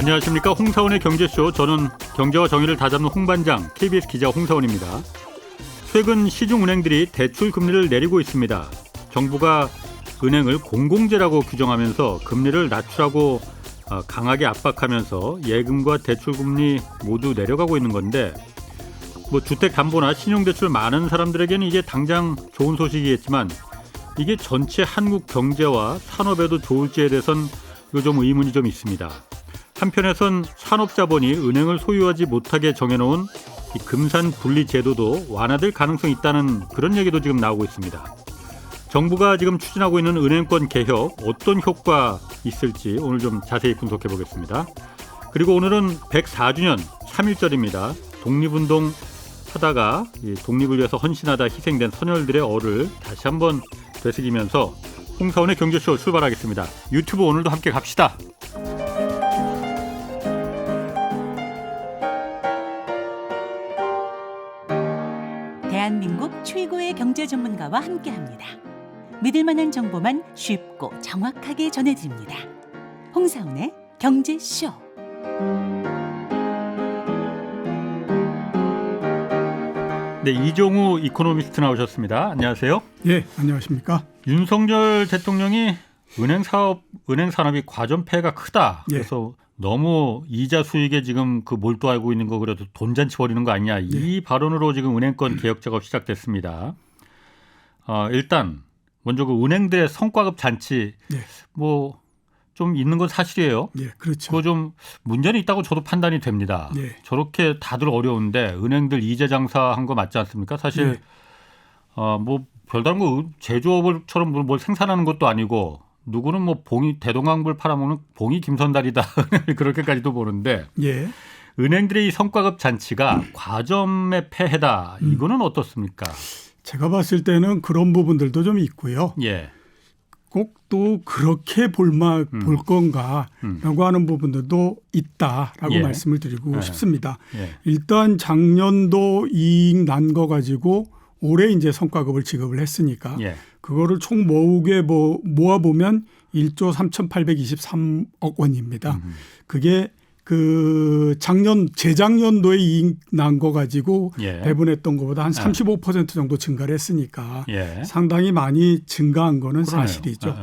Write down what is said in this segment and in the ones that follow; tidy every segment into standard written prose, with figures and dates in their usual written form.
안녕하십니까. 홍사원의 경제쇼. 저는 경제와 정의를 다잡는 홍반장 KBS 기자 홍사원입니다. 최근 시중은행들이 대출 금리를 내리고 있습니다. 정부가 은행을 공공재라고 규정하면서 금리를 낮추라고 강하게 압박하면서 예금과 대출 금리 모두 내려가고 있는 건데, 주택담보나 신용대출 많은 사람들에게는 이게 당장 좋은 소식이겠지만 이게 전체 한국 경제와 산업에도 좋을지에 대해서는 좀 의문이 좀 있습니다. 한편에선 산업자본이 은행을 소유하지 못하게 정해놓은 이 금산 분리 제도도 완화될 가능성이 있다는 그런 얘기도 지금 나오고 있습니다. 정부가 지금 추진하고 있는 은행권 개혁, 어떤 효과 있을지 오늘 좀 자세히 분석해 보겠습니다. 그리고 오늘은 104주년 3.1절입니다. 독립운동 하다가 독립을 위해서 헌신하다 희생된 선열들의 얼을 다시 한번 되새기면서 홍사원의 경제쇼 출발하겠습니다. 유튜브 오늘도 함께 갑시다. 대한민국 최고의 경제 전문가와 함께합니다. 믿을 만한 정보만 쉽고 정확하게 전해드립니다. 홍사원의 경제쇼. 네, 이종우 이코노미스트 나오셨습니다. 안녕하세요. 예, 안녕하십니까. 윤석열 대통령이 은행 산업이 과점폐해가 크다. 예. 그래서 너무 이자 수익에 지금 몰두하고 있는 거 그래도 돈잔치 벌이는 거 아니냐. 이 발언으로 지금 은행권 개혁 작업 시작됐습니다. 일단 먼저 그 은행들의 성과급 잔치 좀 있는 건 사실이에요. 예, 그렇죠. 그거 좀 문제는 있다고 저도 판단이 됩니다. 예. 저렇게 다들 어려운데 은행들 이자 장사한 거 맞지 않습니까? 사실 별다른 거 제조업처럼 뭘 생산하는 것도 아니고 누구는 봉이 대동강불 팔아먹는 봉이 김선달이다 그렇게까지도 보는데 은행들의 이 성과급 잔치가 과점의 폐해다. 이거는 어떻습니까? 제가 봤을 때는 그런 부분들도 좀 있고요. 예. 꼭 또 그렇게 볼 건가라고 하는 부분들도 있다라고 말씀을 드리고 싶습니다. 일단 작년도 이익 난 거 가지고 올해 이제 성과급을 지급을 했으니까 그거를 총 모아보면 1조 3,823억 원입니다. 그게 재작년도에 이익 난 거 가지고 배분했던 것보다 한 35% 정도 증가를 했으니까 상당히 많이 증가한 거는 사실이죠.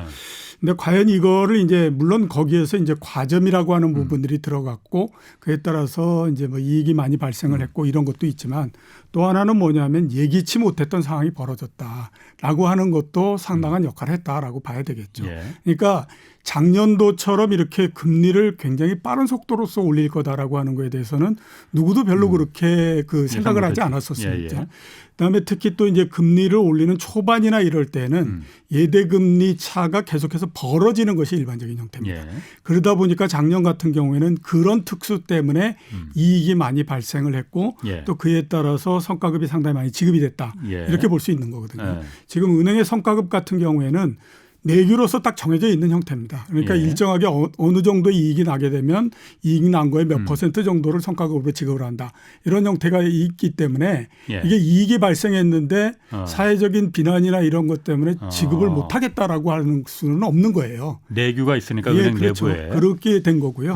근데 과연 이거를 이제 물론 거기에서 이제 과점이라고 하는 부분들이 들어갔고 그에 따라서 이제 이익이 많이 발생을 했고 이런 것도 있지만 또 하나는 뭐냐면 예기치 못했던 상황이 벌어졌다라고 하는 것도 상당한 역할을 했다라고 봐야 되겠죠. 그러니까 작년도처럼 이렇게 금리를 굉장히 빠른 속도로서 올릴 거다라고 하는 거에 대해서는 누구도 별로 그렇게 생각을 하지 않았었습니다. 그다음에 특히 또 이제 금리를 올리는 초반이나 이럴 때는 예대금리 차가 계속해서 벌어지는 것이 일반적인 형태입니다. 그러다 보니까 작년 같은 경우에는 그런 특수 때문에 이익이 많이 발생을 했고 또 그에 따라서 성과급이 상당히 많이 지급이 됐다. 이렇게 볼 수 있는 거거든요. 지금 은행의 성과급 같은 경우에는 내규로서 딱 정해져 있는 형태입니다. 그러니까 일정하게 어느 정도 이익이 나게 되면 이익 난 거의 몇 % 정도를 성과급으로 지급을 한다. 이런 형태가 있기 때문에 이게 이익이 발생했는데 사회적인 비난이나 이런 것 때문에 지급을 못하겠다라고 하는 수는 없는 거예요. 내규가 있으니까 은행 그렇죠. 내부에. 그렇게 된 거고요.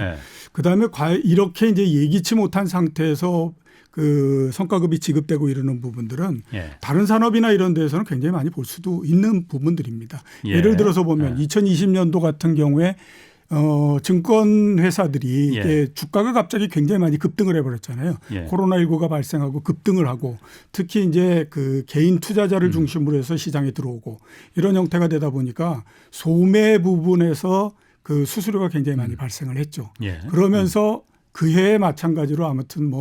그다음에 이렇게 이제 예기치 못한 상태에서 성과급이 지급되고 이러는 부분들은 다른 산업이나 이런 데에서는 굉장히 많이 볼 수도 있는 부분들입니다. 예를 들어서 보면 2020년도 같은 경우에 증권 회사들이 이게 주가가 갑자기 굉장히 많이 급등을 해버렸잖아요. 코로나19가 발생하고 급등을 하고 특히 이제 개인 투자자를 중심으로 해서 시장에 들어오고 이런 형태가 되다 보니까 소매 부분에서 수수료가 굉장히 많이 발생을 했죠. 그러면서 그 해에 마찬가지로 아무튼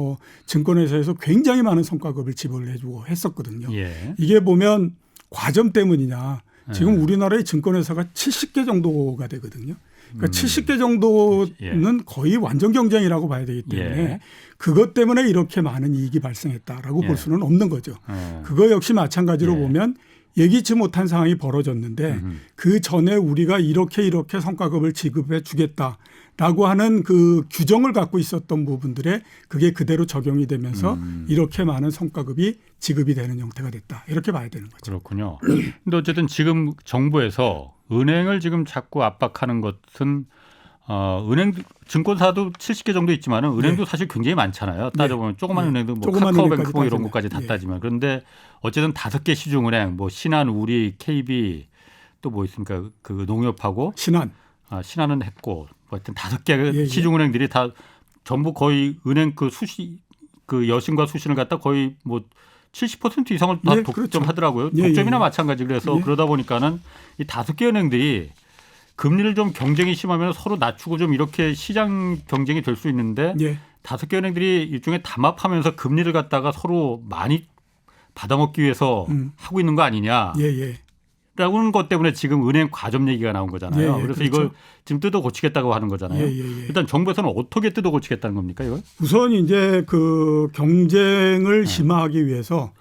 증권회사에서 굉장히 많은 성과급을 지불을 해주고 했었거든요. 이게 보면 과점 때문이냐. 지금 우리나라의 증권회사가 70개 정도가 되거든요. 그러니까 70개 정도는 거의 완전 경쟁이라고 봐야 되기 때문에 그것 때문에 이렇게 많은 이익이 발생했다라고 볼 수는 없는 거죠. 그거 역시 마찬가지로 보면 예기치 못한 상황이 벌어졌는데 그 전에 우리가 이렇게 성과급을 지급해 주겠다라고 하는 그 규정을 갖고 있었던 부분들에 그게 그대로 적용이 되면서 이렇게 많은 성과급이 지급이 되는 형태가 됐다. 이렇게 봐야 되는 거죠. 그렇군요. 그런데 어쨌든 지금 정부에서 은행을 지금 자꾸 압박하는 것은 은행 증권사도 70개 정도 있지만 은행도 사실 굉장히 많잖아요. 따져보면 조그만 은행도 뭐 카카오뱅크 뭐 이런 것까지 다 따지면. 그런데 어쨌든 5개 시중은행 뭐 신한, 우리, KB 또 뭐 있습니까? 그 농협하고 신한은 했고 뭐 하여튼 5개 시중은행들이 다 전부 거의 은행 그 여신과 수신을 갖다 거의 뭐 70% 이상을 다 독점하더라고요. 독점이나 마찬가지. 그래서 그러다 보니까는 이 5개 은행들이 금리를 좀 경쟁이 심하면 서로 낮추고 좀 이렇게 시장 경쟁이 될 수 있는데 5개 은행들이 일종의 담합하면서 금리를 갖다가 서로 많이 받아먹기 위해서 하고 있는 거 아니냐. 라는 것 때문에 지금 은행 과점 얘기가 나온 거잖아요. 그래서 이걸 지금 뜯어 고치겠다고 하는 거잖아요. 일단 정부에서는 어떻게 뜯어 고치겠다는 겁니까, 이걸? 우선 이제 그 경쟁을 심화하기 위해서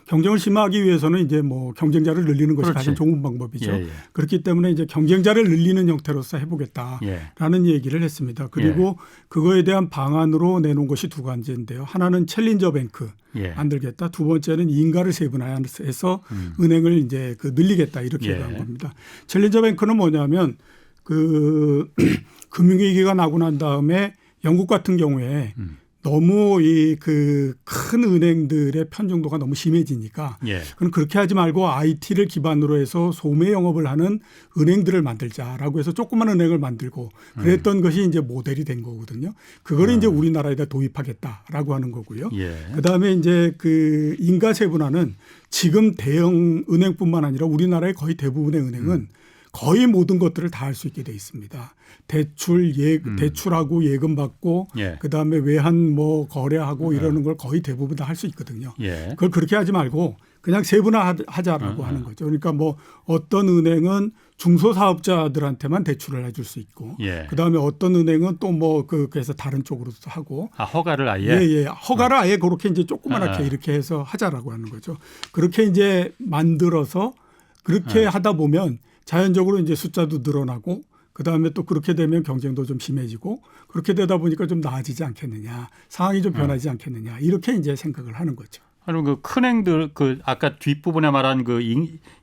경쟁을 심화하기 위해서는 이제 뭐 경쟁자를 늘리는 것이 가장 좋은 방법이죠. 그렇기 때문에 이제 경쟁자를 늘리는 형태로서 해보겠다라는 얘기를 했습니다. 그리고 그거에 대한 방안으로 내놓은 것이 2가지인데요. 하나는 챌린저 뱅크 만들겠다. 2번째는 인가를 세분화해서 은행을 이제 그 늘리겠다 이렇게 얘기한 겁니다. 챌린저 뱅크는 뭐냐면 그 금융위기가 나고 난 다음에 영국 같은 경우에 너무 이 그 큰 은행들의 편중도가 너무 심해지니까 그럼 그렇게 하지 말고 IT를 기반으로 해서 소매 영업을 하는 은행들을 만들자라고 해서 조그만 은행을 만들고 그랬던 것이 이제 모델이 된 거거든요. 그거를 이제 우리나라에다 도입하겠다라고 하는 거고요. 그다음에 이제 그 인가 세분화는 지금 대형 은행뿐만 아니라 우리나라의 거의 대부분의 은행은 거의 모든 것들을 다 할 수 있게 돼 있습니다. 대출하고 예금 받고 그다음에 외환 뭐 거래하고 이러는 걸 거의 대부분 다 할 수 있거든요. 그걸 그렇게 하지 말고 그냥 세분화하자라고 하는 거죠. 그러니까 뭐 어떤 은행은 중소사업자들한테만 대출을 해줄 수 있고 그다음에 어떤 은행은 또 뭐 그래서 다른 쪽으로도 하고 허가를 아예 허가를 아예 그렇게 이제 조그맣게 이렇게 해서 하자라고 하는 거죠. 그렇게 이제 만들어서 그렇게 하다 보면 자연적으로 이제 숫자도 늘어나고 그다음에 또 그렇게 되면 경쟁도 좀 심해지고 그렇게 되다 보니까 좀 나아지지 않겠느냐. 상황이 좀 변하지 않겠느냐. 이렇게 이제 생각을 하는 거죠. 그럼 그 큰 행들 그 아까 뒷부분에 말한 그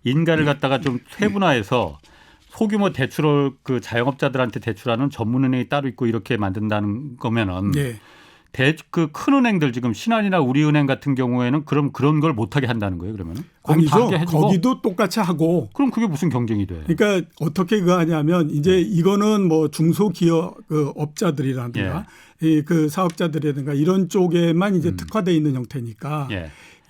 인가를 갖다가 좀 세분화해서 소규모 대출을 그 자영업자들한테 대출하는 전문은행이 따로 있고 이렇게 만든다는 거면은 그 큰 은행들 지금 신한이나 우리은행 같은 경우에는 그럼 그런 걸 못하게 한다는 거예요, 그러면은? 아니죠. 거기도 똑같이 하고. 그럼 그게 무슨 경쟁이 돼? 그러니까 어떻게 그거 하냐면 이제 이거는 뭐 중소기업 그 업자들이라든가 그 사업자들이라든가 이런 쪽에만 이제 특화되어 있는 형태니까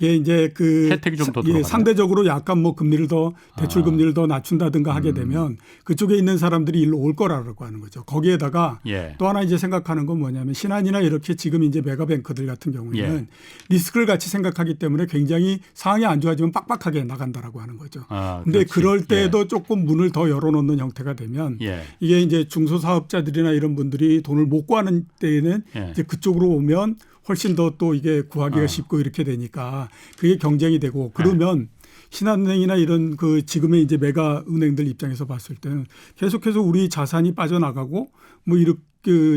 이게 이제 그 혜택이 좀 더 상대적으로 약간 뭐 금리를 더 대출 금리를 더 낮춘다든가 하게 되면 그쪽에 있는 사람들이 일로 올 거라고 하는 거죠. 거기에다가 또 하나 이제 생각하는 건 뭐냐면 신한이나 이렇게 지금 이제 메가뱅크들 같은 경우에는 리스크를 같이 생각하기 때문에 굉장히 상황이 안 좋아지면 빡빡하게 나간다라고 하는 거죠. 근데 그럴 때도 조금 문을 더 열어놓는 형태가 되면 이게 이제 중소사업자들이나 이런 분들이 돈을 못 구하는 때에는 이제 그쪽으로 오면 훨씬 더 또 이게 구하기가 쉽고 이렇게 되니까 그게 경쟁이 되고 그러면 신한은행이나 이런 그 지금의 이제 메가 은행들 입장에서 봤을 때는 계속해서 우리 자산이 빠져나가고 뭐 이렇게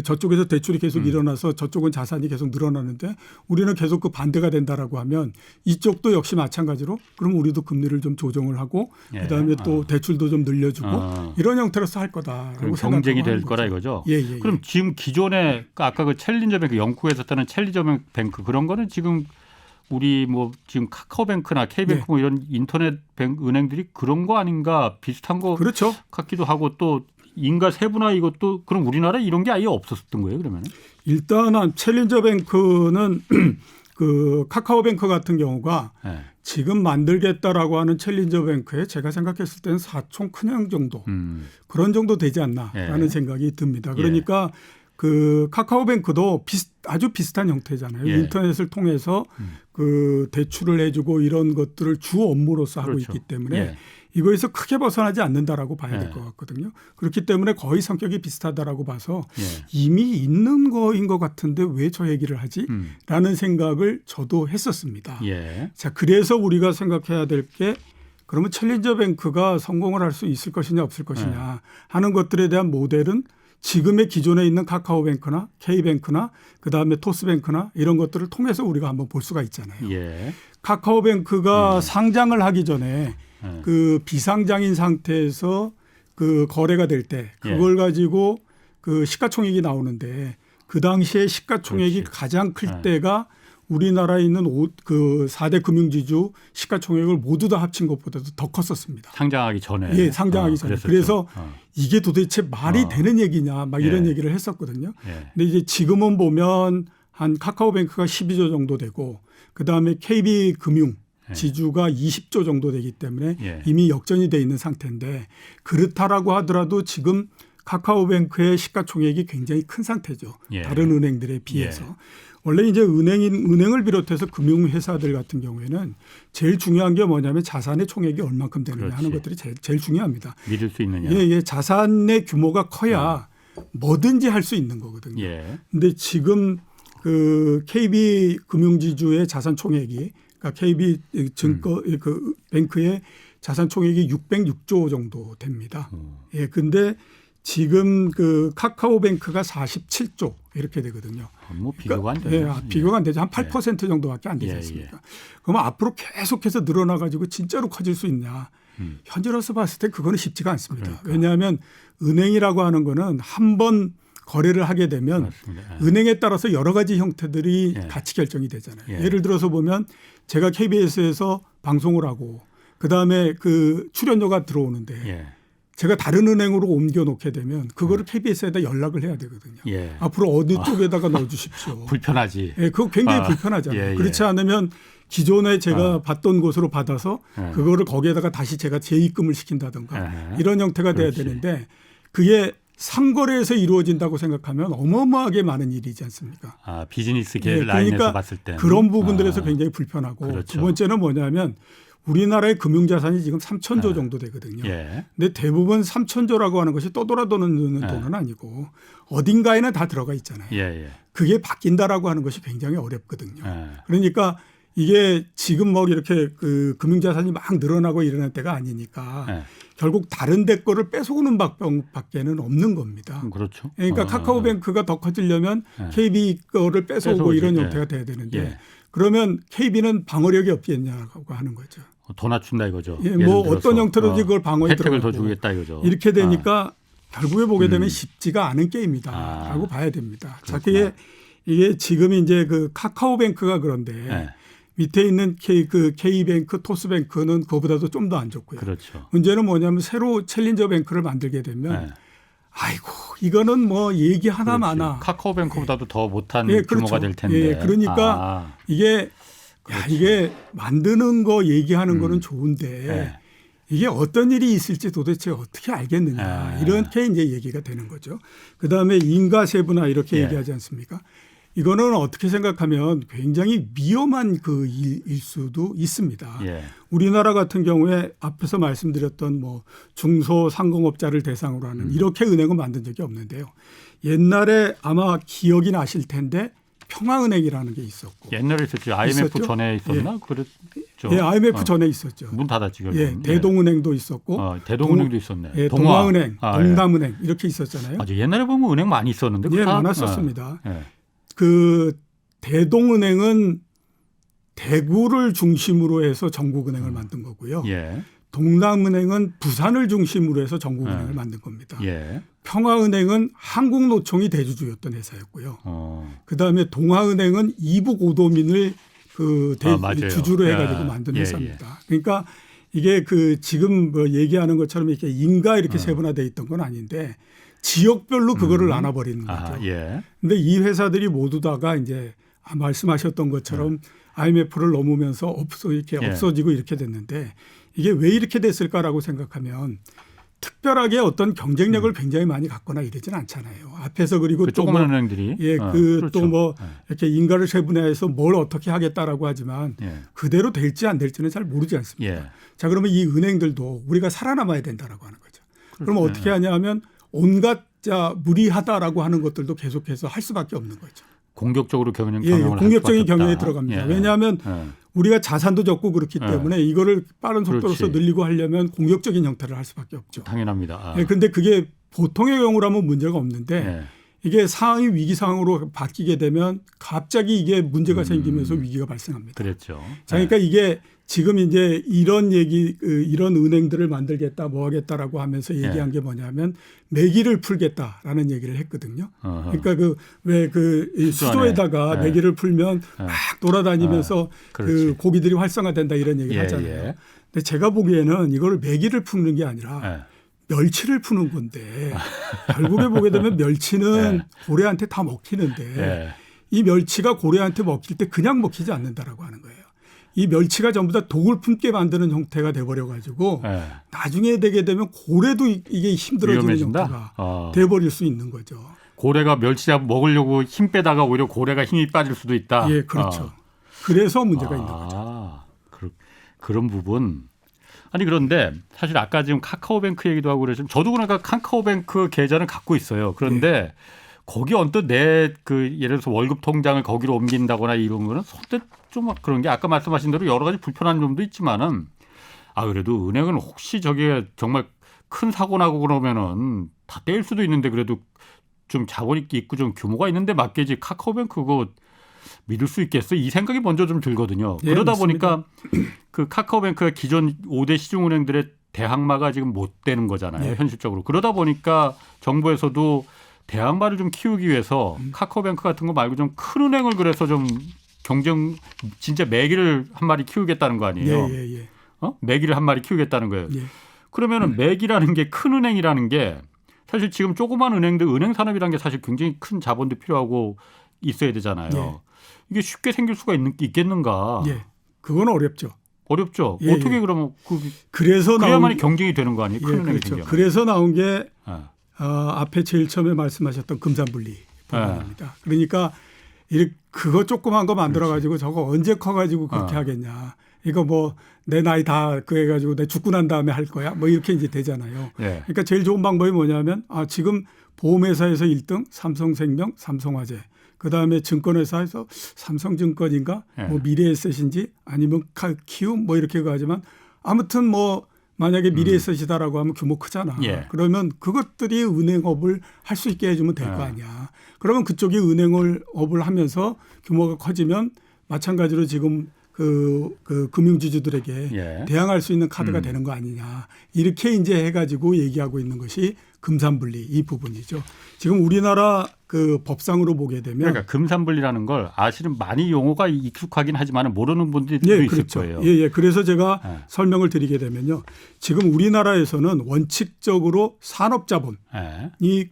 저쪽에서 대출이 계속 일어나서 저쪽은 자산이 계속 늘어나는데 우리는 계속 그 반대가 된다라고 하면 이쪽도 역시 마찬가지로 그럼 우리도 금리를 좀 조정을 하고 그다음에 또 대출도 좀 늘려주고 이런 형태로서 할 거다라고 경쟁이 될 거라 이거죠. 그럼 지금 기존에 아까 그 챌린저 뱅크 영국에서 했다는 챌린저 뱅크 그런 거는 지금 우리 뭐 지금 카카오뱅크나 K뱅크 뭐 이런 인터넷 은행들이 그런 거 아닌가 비슷한 거 같기도 하고 또 인가 세분화 이것도 그럼 우리나라에 이런 게 아예 없었던 거예요 그러면? 일단은 챌린저 뱅크는 그 카카오뱅크 같은 경우가 지금 만들겠다라고 하는 챌린저 뱅크에 제가 생각했을 때는 사촌 큰형 정도 그런 정도 되지 않나라는 생각이 듭니다. 그러니까 그 카카오뱅크도 아주 비슷한 형태잖아요. 인터넷을 통해서 그 대출을 해주고 이런 것들을 주 업무로서 하고 있기 때문에 이거에서 크게 벗어나지 않는다라고 봐야 될 것 같거든요. 그렇기 때문에 거의 성격이 비슷하다라고 봐서 이미 있는 거인 것 같은데 왜 저 얘기를 하지? 라는 생각을 저도 했었습니다. 자, 그래서 우리가 생각해야 될 게 그러면 챌린저 뱅크가 성공을 할 수 있을 것이냐 없을 것이냐 하는 것들에 대한 모델은 지금의 기존에 있는 카카오뱅크나 K뱅크나 그다음에 토스뱅크나 이런 것들을 통해서 우리가 한번 볼 수가 있잖아요. 카카오뱅크가 상장을 하기 전에 그 비상장인 상태에서 그 거래가 될 때 그걸 가지고 그 시가총액이 나오는데 그 당시에 시가총액이 그렇지. 가장 클 네. 때가 우리나라에 있는 그 4대 금융지주 시가총액을 모두 다 합친 것보다도 더 컸었습니다. 상장하기 전에. 예, 상장하기 전에. 그래서 이게 도대체 말이 되는 얘기냐 막 이런 얘기를 했었거든요. 근데 이제 지금은 보면 한 카카오뱅크가 12조 정도 되고 그다음에 KB금융 지주가 20조 정도 되기 때문에 이미 역전이 돼 있는 상태인데 그렇다라고 하더라도 지금 카카오뱅크의 시가총액이 굉장히 큰 상태죠. 다른 은행들에 비해서. 원래 이제 은행을 비롯해서 금융회사들 같은 경우에는 제일 중요한 게 뭐냐면 자산의 총액이 얼마큼 되느냐 하는 것들이 제일 중요합니다. 믿을 수 있느냐. 예, 자산의 규모가 커야 뭐든지 할 수 있는 거거든요. 근데 지금 그 KB금융지주의 자산 총액이 그러니까 KB증권 그 뱅크의 자산 총액이 606조 정도 됩니다. 예, 근데 지금 그 카카오뱅크가 47조 이렇게 되거든요. 뭐 비교가 안 되죠. 그러니까, 비교가 안 되죠. 한 8% 정도밖에 안 되지 않습니까? 그러면 앞으로 계속해서 늘어나 가지고 진짜로 커질 수 있냐? 현재로서 봤을 때 그거는 쉽지가 않습니다. 왜냐하면 은행이라고 하는 거는 한 번 거래를 하게 되면 은행에 따라서 여러 가지 형태들이 같이 결정이 되잖아요. 예를 들어서 보면 제가 KBS에서 방송을 하고 그다음에 그 출연료가 들어오는데 제가 다른 은행으로 옮겨 놓게 되면 그거를 KBS에다 연락을 해야 되거든요. 앞으로 어느 쪽에다가 넣어 주십시오. 불편하지. 예, 그거 굉장히 불편하잖아요. 그렇지 않으면 기존에 제가 받던 곳으로 받아서 그거를 거기에다가 다시 제가 재입금을 시킨다든가 이런 형태가 돼야 되는데 그게 상거래에서 이루어진다고 생각하면 어마어마하게 많은 일이지 않습니까? 비즈니스 라인에서 그러니까 봤을 때 그런 부분들에서 굉장히 불편하고 두 번째는 뭐냐면 우리나라의 금융자산이 지금 3,000조 정도 되거든요. 근데 대부분 3,000조라고 하는 것이 떠돌아도는 돈은 아니고 어딘가에는 다 들어가 있잖아요. 그게 바뀐다라고 하는 것이 굉장히 어렵거든요. 그러니까 이게 지금 뭐 이렇게 그 금융자산이 막 늘어나고 이러는 때가 아니니까 결국 다른 데 거를 뺏어오는 밖에는 없는 겁니다. 그렇죠. 그러니까 카카오뱅크가 더 커지려면 KB 거를 뺏어오고 이런 형태가 돼야 되는데 그러면 KB는 방어력이 없겠냐고 하는 거죠. 더 낮춘다 이거죠. 뭐 어떤 형태로든지 그걸 방어에 혜택을 들어가고 더 주겠다 이거죠. 이렇게 되니까 결국에 보게 되면 쉽지가 않은 게임이다라고 봐야 됩니다. 자, 이게 지금 이제 그 카카오뱅크가 그런데 밑에 있는 K뱅크, 토스뱅크는 그거보다도 좀 더 안 좋고요. 문제는 뭐냐면 새로 챌린저 뱅크를 만들게 되면 아이고 이거는 뭐 얘기 하나 마나 카카오뱅크보다도 더 못한 규모가 될 텐데. 그러니까 이게 만드는 거 얘기하는 거는 좋은데 이게 어떤 일이 있을지 도대체 어떻게 알겠느냐 이렇게 이제 얘기가 되는 거죠. 그다음에 인가세부나 이렇게 얘기하지 않습니까? 이거는 어떻게 생각하면 굉장히 위험한 그 일일 수도 있습니다. 우리나라 같은 경우에 앞에서 말씀드렸던 뭐 중소상공업자를 대상으로 하는 이렇게 은행은 만든 적이 없는데요. 옛날에 아마 기억이 나실 텐데 평화은행이라는 게 있었고. 옛날에 있었죠. IMF 있었죠? 전에 있었나? 그랬죠. IMF 전에 있었죠. 문 닫았지. 결국은. 대동은행도 있었고. 대동은행도 있었네. 동화은행, 동남은행 이렇게 있었잖아요. 맞아. 옛날에 보면 은행 많이 있었는데. 많았었습니다. 그 대동은행은 대구를 중심으로 해서 전국은행을 만든 거고요. 동남은행은 부산을 중심으로 해서 전국은행을 만든 겁니다. 평화은행은 한국노총이 대주주였던 회사였고요. 그다음에 동아은행은 이북 오도민을 주주로 해가지고 만든 회사입니다. 그러니까 이게 그 지금 뭐 얘기하는 것처럼 이렇게 인가 이렇게 세분화되어 있던 건 아닌데 지역별로 그거를 나눠버리는 거죠. 근데 이 회사들이 모두 다가 이제 말씀하셨던 것처럼 IMF를 넘으면서 없어지고 이렇게 됐는데 이게 왜 이렇게 됐을까라고 생각하면 특별하게 어떤 경쟁력을 굉장히 많이 갖거나 이러지는 않잖아요. 앞에서 그리고 또 조그만 은행들이 또 뭐 이렇게 인가를 세분화해서 뭘 어떻게 하겠다라고 하지만 그대로 될지 안 될지는 잘 모르지 않습니까? 자, 그러면 이 은행들도 우리가 살아남아야 된다라고 하는 거죠. 그러면 어떻게 하냐 하면 온갖 무리하다라고 하는 것들도 계속해서 할 수밖에 없는 거죠. 공격적으로 경영을 공격적인 경영에 들어갑니다. 왜냐하면 우리가 자산도 적고 그렇기 때문에 이거를 빠른 속도로서 늘리고 하려면 공격적인 형태를 할 수밖에 없죠. 당연합니다. 그런데 그게 보통의 경우라면 문제가 없는데 이게 상황이 위기 상황으로 바뀌게 되면 갑자기 이게 문제가 생기면서 위기가 발생합니다. 그렇죠. 자, 그러니까 이게 지금 이제 이런 얘기, 이런 은행들을 만들겠다, 뭐 하겠다라고 하면서 얘기한 게 뭐냐면 매기를 풀겠다라는 얘기를 했거든요. 그러니까 수조에다가 매기를 풀면 막 돌아다니면서 그 고기들이 활성화된다 이런 얘기를 하잖아요. 근데 제가 보기에는 이걸 매기를 푸는 게 아니라 멸치를 푸는 건데 결국에 보게 되면 멸치는 고래한테 다 먹히는데 이 멸치가 고래한테 먹힐 때 그냥 먹히지 않는다라고 하는 거예요. 이 멸치가 전부 다 독을 품게 만드는 형태가 돼버려 가지고 나중에 되게 되면 고래도 이게 힘들어지는 위험해진다? 형태가 돼버릴 수 있는 거죠. 고래가 멸치 먹으려고 힘 빼다가 오히려 고래가 힘이 빠질 수도 있다. 예, 그렇죠. 그래서 문제가 있는 거죠. 그런 부분. 아니 그런데 사실 아까 지금 카카오뱅크 얘기도 하고 그래서 저도 그러니까 카카오뱅크 계좌는 갖고 있어요. 그런데 거기 언뜻 내 예를 들어서 월급 통장을 거기로 옮긴다거나 이런 거는 선뜻 좀 그런 게 아까 말씀하신 대로 여러 가지 불편한 점도 있지만은 그래도 은행은 혹시 저게 정말 큰 사고 나고 그러면은 다 떼일 수도 있는데 그래도 좀 자본이 있고 좀 규모가 있는데 맡기지 카카오뱅크 그거 믿을 수 있겠어? 이 생각이 먼저 좀 들거든요. 그러다 보니까 그 카카오뱅크가 기존 5대 시중은행들의 대항마가 지금 못 되는 거잖아요. 현실적으로. 그러다 보니까 정부에서도 대항마를 좀 키우기 위해서 카카오뱅크 같은 거 말고 좀 큰 은행을 그래서 좀 경쟁 진짜 매기를 한 마리 키우겠다는 거 아니에요? 매기를 한 마리 키우겠다는 거예요. 그러면은 매기라는 게 큰 은행이라는 게 사실 지금 조그만 은행들 은행 산업이라는 게 사실 굉장히 큰 자본도 필요하고 있어야 되잖아요. 이게 쉽게 생길 수가 있겠는가? 그건 어렵죠. 어렵죠. 어떻게 그러면 그래서 그래야만 경쟁이 되는 거 아니에요? 큰 은행이 그렇죠. 생기면. 그래서 나온 게 앞에 제일 처음에 말씀하셨던 금산분리 법안입니다. 그러니까 그거 조그만 거 만들어 가지고 저거 언제 커 가지고 그렇게 하겠냐. 이거 뭐 내 나이 다 그래 가지고 내 죽고 난 다음에 할 거야. 뭐 이렇게 이제 되잖아요. 그러니까 제일 좋은 방법이 뭐냐면 지금 보험회사에서 1등 삼성생명, 삼성화재. 그다음에 증권회사에서 삼성증권인가 뭐 미래에셋인지 아니면 키움 뭐 이렇게 가지만 아무튼 뭐 만약에 미래에셋이다라고 하면 규모 크잖아. 그러면 그것들이 은행업을 할 수 있게 해주면 될 거 아니야. 그러면 그쪽이 은행업을 하면서 규모가 커지면 마찬가지로 지금 그 금융지주들에게 대항할 수 있는 카드가 되는 거 아니냐. 이렇게 이제 해가지고 얘기하고 있는 것이 금산분리 이 부분이죠. 지금 우리나라 그 법상으로 보게 되면 그러니까 금산분리라는 걸 아시는 많이 용어가 익숙하긴 하지만 모르는 분들도 있을 그렇죠. 거예요. 그래서 제가 설명을 드리게 되면요. 지금 우리나라에서는 원칙적으로 산업자본이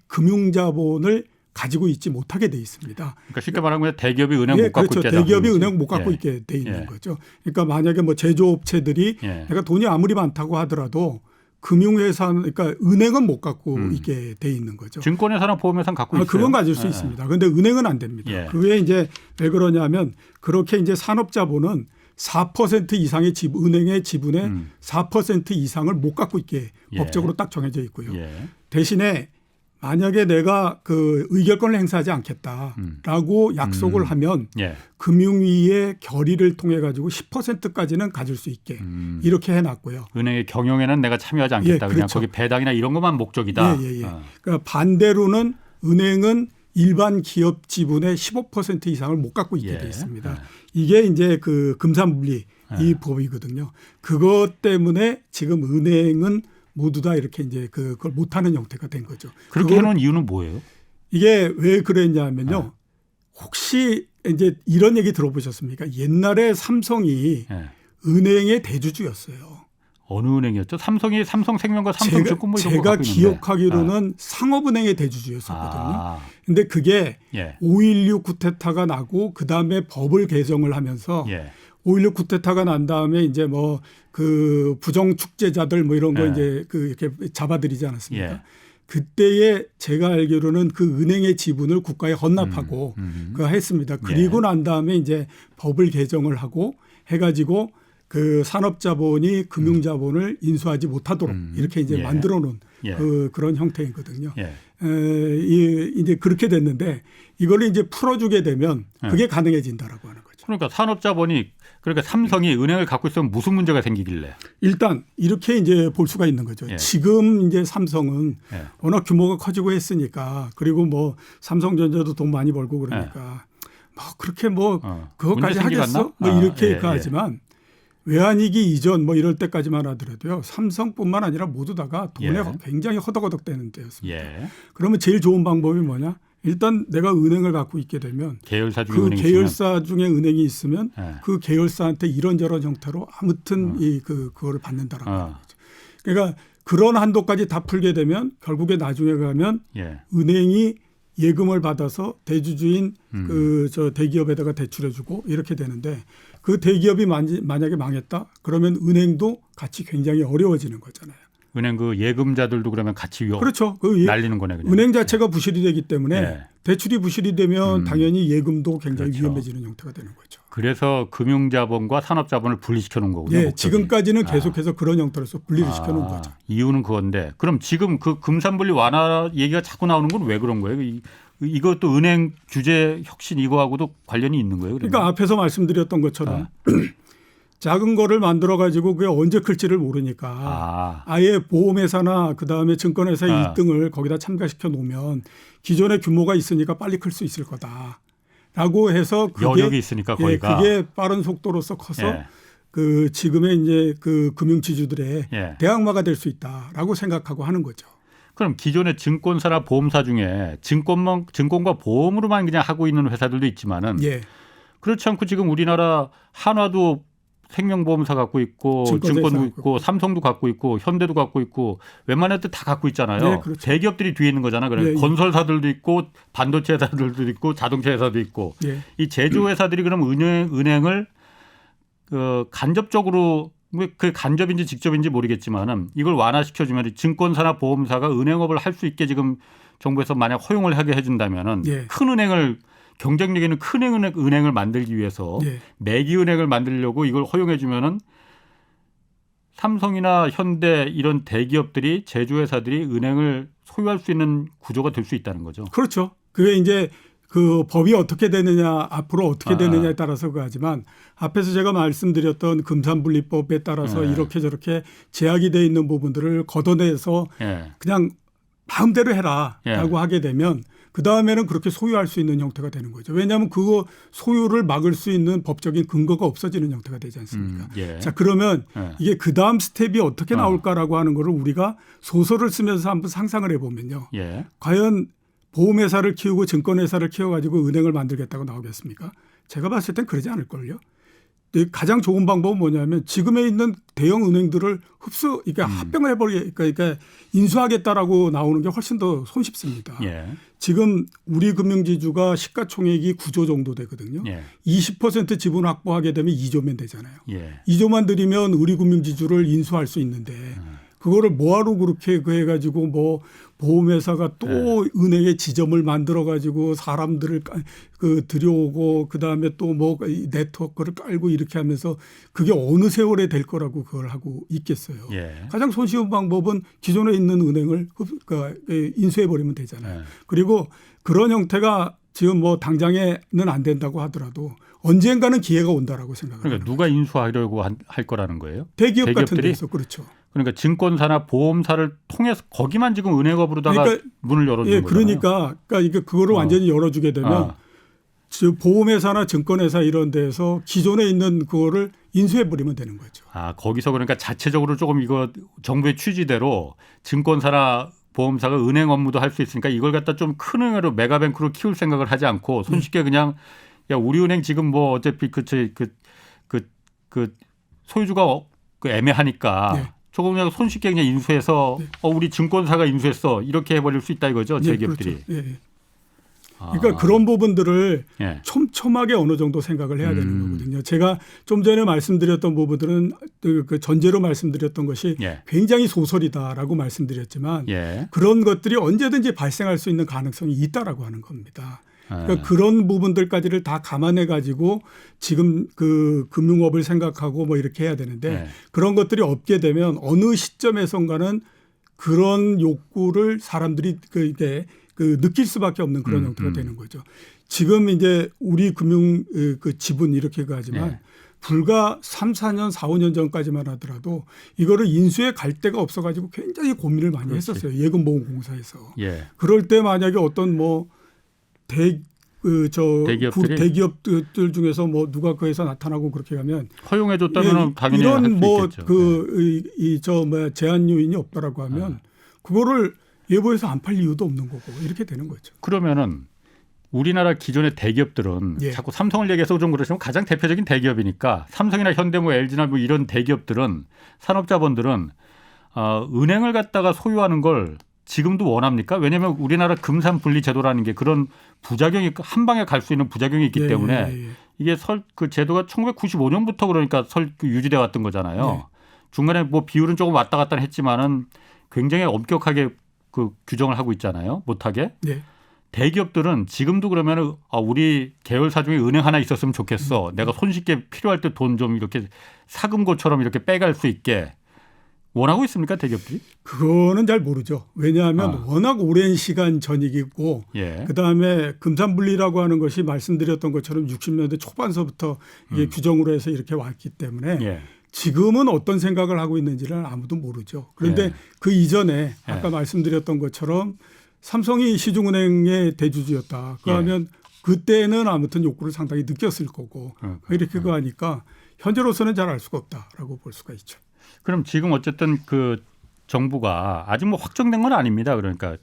금융자본을 가지고 있지 못하게 돼 있습니다. 그러니까 쉽게 말하면 대기업이 은행 못 갖고 그렇죠. 있잖아요. 대기업이 은행 못 갖고 있게 돼 있는 거죠. 그러니까 만약에 뭐 제조업체들이 내가 돈이 아무리 많다고 하더라도 금융회사는 그러니까 은행은 못 갖고 있게 돼 있는 거죠. 증권회사나 보험회사는 갖고 있어요. 그건 가질 수 있습니다. 그런데 은행은 안 됩니다. 그게 이제 왜 그러냐면 그렇게 이제 산업자본은 4% 이상의 은행의 지분의 4% 이상을 못 갖고 있게 법적으로 딱 정해져 있고요. 대신에 만약에 내가 그 의결권을 행사하지 않겠다라고 약속을 하면 금융위의 결의를 통해 가지고 10%까지는 가질 수 있게 이렇게 해놨고요. 은행의 경영에는 내가 참여하지 않겠다. 그냥 그렇죠. 거기 배당이나 이런 것만 목적이다. 그러니까 반대로는 은행은 일반 기업 지분의 15% 이상을 못 갖고 있게 돼 있습니다. 이게 이제 그 금산분리 이 법이거든요. 그것 때문에 지금 은행은 모두 다 이렇게 이제 그걸 못하는 형태가 된 거죠. 그렇게 해놓은 이유는 뭐예요? 이게 왜 그랬냐면요. 혹시 이제 이런 얘기 들어보셨습니까? 옛날에 삼성이 은행의 대주주였어요. 어느 은행이었죠? 삼성이 삼성생명과 삼성증권 뭐 이런 거 제가 갖고 있는데. 기억하기로는 상업은행의 대주주였었거든요. 근데 그게 5.16 쿠데타가 나고 그다음에 법을 개정을 하면서 5.16 쿠데타가 난 다음에 이제 뭐 그 부정 축제자들 뭐 이런 거 이제 그 이렇게 잡아들이지 않았습니까? 그때에 제가 알기로는 그 은행의 지분을 국가에 헌납하고 그거 했습니다. 그리고 난 다음에 이제 법을 개정을 하고 해가지고 그 산업자본이 금융자본을 인수하지 못하도록 이렇게 이제 만들어 놓은 그런 형태이거든요. 이제 그렇게 됐는데 이걸 이제 풀어주게 되면 그게 가능해진다라고 하는 거죠. 그러니까 산업자본이 그러니까 삼성이 은행을 갖고 있으면 무슨 문제가 생기길래? 일단 이렇게 이제 볼 수가 있는 거죠. 예. 지금 이제 삼성은 예. 워낙 규모가 커지고 했으니까 그리고 뭐 삼성전자도 돈 많이 벌고 그러니까 뭐 그렇게 뭐 그것까지 하겠어? 뭐 이렇게 하지만 외환위기 이전 뭐 이럴 때까지만 하더라도요. 삼성뿐만 아니라 모두 다가 돈에 굉장히 허덕허덕대는 때였습니다. 그러면 제일 좋은 방법이 뭐냐? 일단 내가 은행을 갖고 있게 되면 계열사 중에 그 계열사 중에 은행이 있으면 그 계열사한테 이런저런 형태로 아무튼 그거를 받는다라고 하는 거죠. 그러니까 그런 한도까지 다 풀게 되면 결국에 나중에 가면 은행이 예금을 받아서 대주주인 저 대기업에다가 대출해주고 이렇게 되는데 그 대기업이 만약에 망했다 그러면 은행도 같이 굉장히 어려워지는 거잖아요. 은행 그 예금자들도 그러면 같이 그렇죠. 날리는 거네. 그냥. 은행 자체가 부실이 되기 때문에 대출이 부실이 되면 당연히 예금도 굉장히 그렇죠. 위험해지는 형태가 되는 거죠. 그래서 금융자본과 산업자본을 분리시켜 놓은 거군요. 예, 지금까지는 계속해서 그런 형태로서 분리를 시켜 놓은 거죠. 이유는 그건데 그럼 지금 그 금산분리 완화 얘기가 자꾸 나오는 건 왜 그런 거예요? 이것도 은행 규제 혁신 이거하고도 관련이 있는 거예요? 그러니까 앞에서 말씀드렸던 것처럼 작은 거를 만들어 가지고 그게 언제 클지를 모르니까 아예 보험회사나 그다음에 증권회사 1등을 거기다 참가시켜 놓으면 기존의 규모가 있으니까 빨리 클 수 있을 거다라고 해서 그게 여력이 있으니까 거기가 그게 빠른 속도로서 커서 그 지금의 이제 그 금융지주들의 대항마가 될 수 있다라고 생각하고 하는 거죠. 그럼 기존의 증권사나 보험사 중에 증권과 보험으로만 그냥 하고 있는 회사들도 있지만은 그렇지 않고 지금 우리나라 한화도 생명보험사 갖고 있고 증권도 있고 삼성도 갖고 있고 현대도 갖고 있고 웬만한 데 다 갖고 있잖아요. 그렇죠. 대기업들이 뒤에 있는 거잖아. 그래 건설사들도 있고 반도체 회사들도 있고 자동차 회사도 있고 이 제조회사들이 그럼 은행을 간접적으로 그 간접인지 직접인지 모르겠지만은 이걸 완화시켜주면 증권사나 보험사가 은행업을 할 수 있게 지금 정부에서 만약 허용을 하게 해준다면은 큰 은행을 경쟁력 있는 큰 은행을 만들기 위해서 매기은행을 만들려고 이걸 허용해 주면은 삼성이나 현대 이런 대기업들이 제조회사들이 은행을 소유할 수 있는 구조가 될 수 있다는 거죠. 그렇죠. 그게 이제 그 법이 어떻게 되느냐 앞으로 어떻게 되느냐에 따라서 그하지만 앞에서 제가 말씀드렸던 금산분리법에 따라서 이렇게 저렇게 제약이 돼 있는 부분들을 걷어내서 그냥 마음대로 해라라고 하게 되면 그다음에는 그렇게 소유할 수 있는 형태가 되는 거죠. 왜냐하면 그거 소유를 막을 수 있는 법적인 근거가 없어지는 형태가 되지 않습니까? 자, 그러면 이게 그다음 스텝이 어떻게 나올까라고 하는 거를 우리가 소설을 쓰면서 한번 상상을 해보면요. 과연 보험회사를 키우고 증권회사를 키워가지고 은행을 만들겠다고 나오겠습니까? 제가 봤을 땐 그러지 않을걸요. 가장 좋은 방법은 뭐냐면 지금에 있는 대형 은행들을 그러니까 합병을 그러니까 인수하겠다라고 나오는 게 훨씬 더 손쉽습니다. 지금 우리 금융지주가 시가총액이 9조 정도 되거든요. 20% 지분 확보하게 되면 2조면 되잖아요. 2조만 들이면 우리 금융지주를 인수할 수 있는데 그거를 뭐하러 그렇게 해가지고 뭐 보험회사가 또 은행에 지점을 만들어가지고 사람들을 들여오고 그다음에 또 뭐 네트워크를 깔고 이렇게 하면서 그게 어느 세월에 될 거라고 그걸 하고 있겠어요. 가장 손쉬운 방법은 기존에 있는 은행을 인수해버리면 되잖아요. 그리고 그런 형태가 지금 뭐 당장에는 안 된다고 하더라도 언젠가는 기회가 온다라고 생각합니다. 그러니까 누가 인수하려고 할 거라는 거예요? 대기업 같은 데서 그렇죠. 그러니까 증권사나 보험사를 통해서 거기만 지금 은행업으로다가 문을 열어주는 거잖아요. 그러니까 그거를 완전히 열어주게 되면 보험회사나 증권회사 이런 데서 기존에 있는 그거를 인수해버리면 되는 거죠. 거기서 그러니까 자체적으로 조금 이거 정부의 취지대로 증권사나 보험사가 은행 업무도 할 수 있으니까 이걸 갖다 좀 큰 은행으로 메가뱅크로 키울 생각을 하지 않고 손쉽게 그냥 야 우리은행 지금 뭐 어차피 그 소유주가 애매하니까 조금 그냥 손쉽게 그냥 인수해서 우리 증권사가 인수했어 이렇게 해버릴 수 있다 이거죠 제기업들이. 그렇죠. 그러니까 그런 부분들을 촘촘하게 어느 정도 생각을 해야 되는 거거든요. 제가 좀 전에 말씀드렸던 부분들은 그 전제로 말씀드렸던 것이 굉장히 소설이다라고 말씀드렸지만 그런 것들이 언제든지 발생할 수 있는 가능성이 있다라고 하는 겁니다. 그러니까 그런 부분들까지를 다 감안해 가지고 지금 그 금융업을 생각하고 뭐 이렇게 해야 되는데 그런 것들이 없게 되면 어느 시점에선가는 그런 욕구를 사람들이 느낄 수밖에 없는 그런 형태가 되는 거죠. 지금 이제 우리 금융 그 지분 이렇게 가지만 예. 불과 3, 4년, 4, 5년 전까지만 하더라도 이거를 인수에 갈 데가 없어가지고 굉장히 고민을 많이 그렇지. 했었어요. 예금보험공사에서. 예. 그럴 때 만약에 어떤 뭐 대기업들 중에서 뭐 누가 그 회사 나타나고 그렇게 가면 허용해줬다면 당연히 할 이런 수 뭐 있겠죠. 그 제한 요인이 없다라고 하면 그거를 예보해서 안 팔 이유도 없는 거고 이렇게 되는 거죠. 그러면은 우리나라 기존의 대기업들은 예. 자꾸 삼성을 얘기해서 좀 그러시면 가장 대표적인 대기업이니까 삼성이나 현대모, LG나 뭐 이런 대기업들은 산업자본들은 은행을 갖다가 소유하는 걸 지금도 원합니까? 왜냐하면 우리나라 금산분리 제도라는 게 그런 부작용이 한 방에 갈 수 있는 부작용이 있기 때문에 이게 그 제도가 1995년부터 그러니까 유지돼 왔던 거잖아요. 중간에 뭐 비율은 조금 왔다 갔다 했지만은 굉장히 엄격하게 그 규정을 하고 있잖아요. 못하게. 대기업들은 지금도 그러면은 우리 계열사 중에 은행 하나 있었으면 좋겠어. 내가 손쉽게 필요할 때 돈 좀 이렇게 사금고처럼 이렇게 빼갈 수 있게 원하고 있습니까, 대기업들이? 그거는 잘 모르죠. 왜냐하면 워낙 오랜 시간 전이고 그다음에 금산분리라고 하는 것이 말씀드렸던 것처럼 60년대 초반서부터 이게 규정으로 해서 이렇게 왔기 때문에 지금은 어떤 생각을 하고 있는지를 아무도 모르죠. 그런데 그 이전에 아까 말씀드렸던 것처럼 삼성이 시중은행의 대주주였다. 그러면 그때는 아무튼 욕구를 상당히 느꼈을 거고 이렇게 하니까 현재로서는 잘 알 수가 없다라고 볼 수가 있죠. 그럼 지금 어쨌든 그 정부가 아직 뭐 확정된 건 아닙니다. 그러니까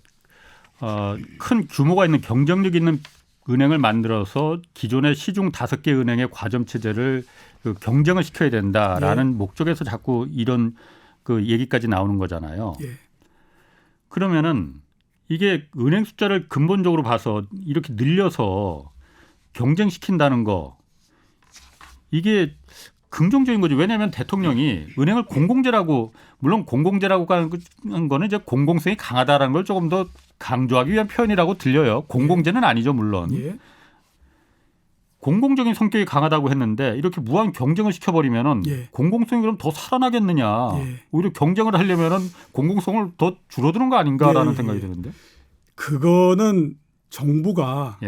큰 규모가 있는 경쟁력 있는 은행을 만들어서 기존의 시중 5개 은행의 과점 체제를 그 경쟁을 시켜야 된다라는 목적에서 자꾸 이런 그 얘기까지 나오는 거잖아요. 그러면은 이게 은행 숫자를 근본적으로 봐서 이렇게 늘려서 경쟁시킨다는 거 이게 긍정적인 거죠. 왜냐하면 대통령이 은행을 공공재라고 물론 공공재라고 하는 거는 이제 공공성이 강하다라는 걸 조금 더 강조하기 위한 표현이라고 들려요. 공공재는 아니죠, 물론. 공공적인 성격이 강하다고 했는데 이렇게 무한 경쟁을 시켜버리면은 공공성이 그럼 더 살아나겠느냐. 오히려 경쟁을 하려면은 공공성을 더 줄어드는 거 아닌가라는 생각이 드는데. 그거는 정부가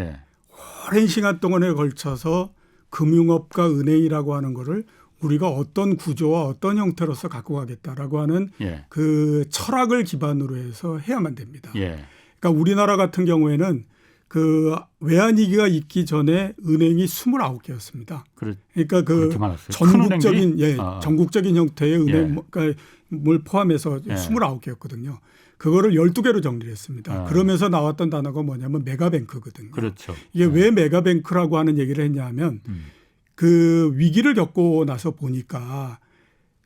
오랜 시간 동안에 걸쳐서 금융업과 은행이라고 하는 거를 우리가 어떤 구조와 어떤 형태로서 갖고 가겠다라고 하는 그 철학을 기반으로 해서 해야만 됩니다. 그러니까 우리나라 같은 경우에는 그 외환위기가 있기 전에 은행이 29개였습니다. 그러니까 그 전국적인 전국적인 형태의 은행을 포함해서 29개였거든요. 그거를 12개로 정리를 했습니다. 그러면서 나왔던 단어가 뭐냐면 메가뱅크거든요. 이게 왜 메가뱅크라고 하는 얘기를 했냐면 그 위기를 겪고 나서 보니까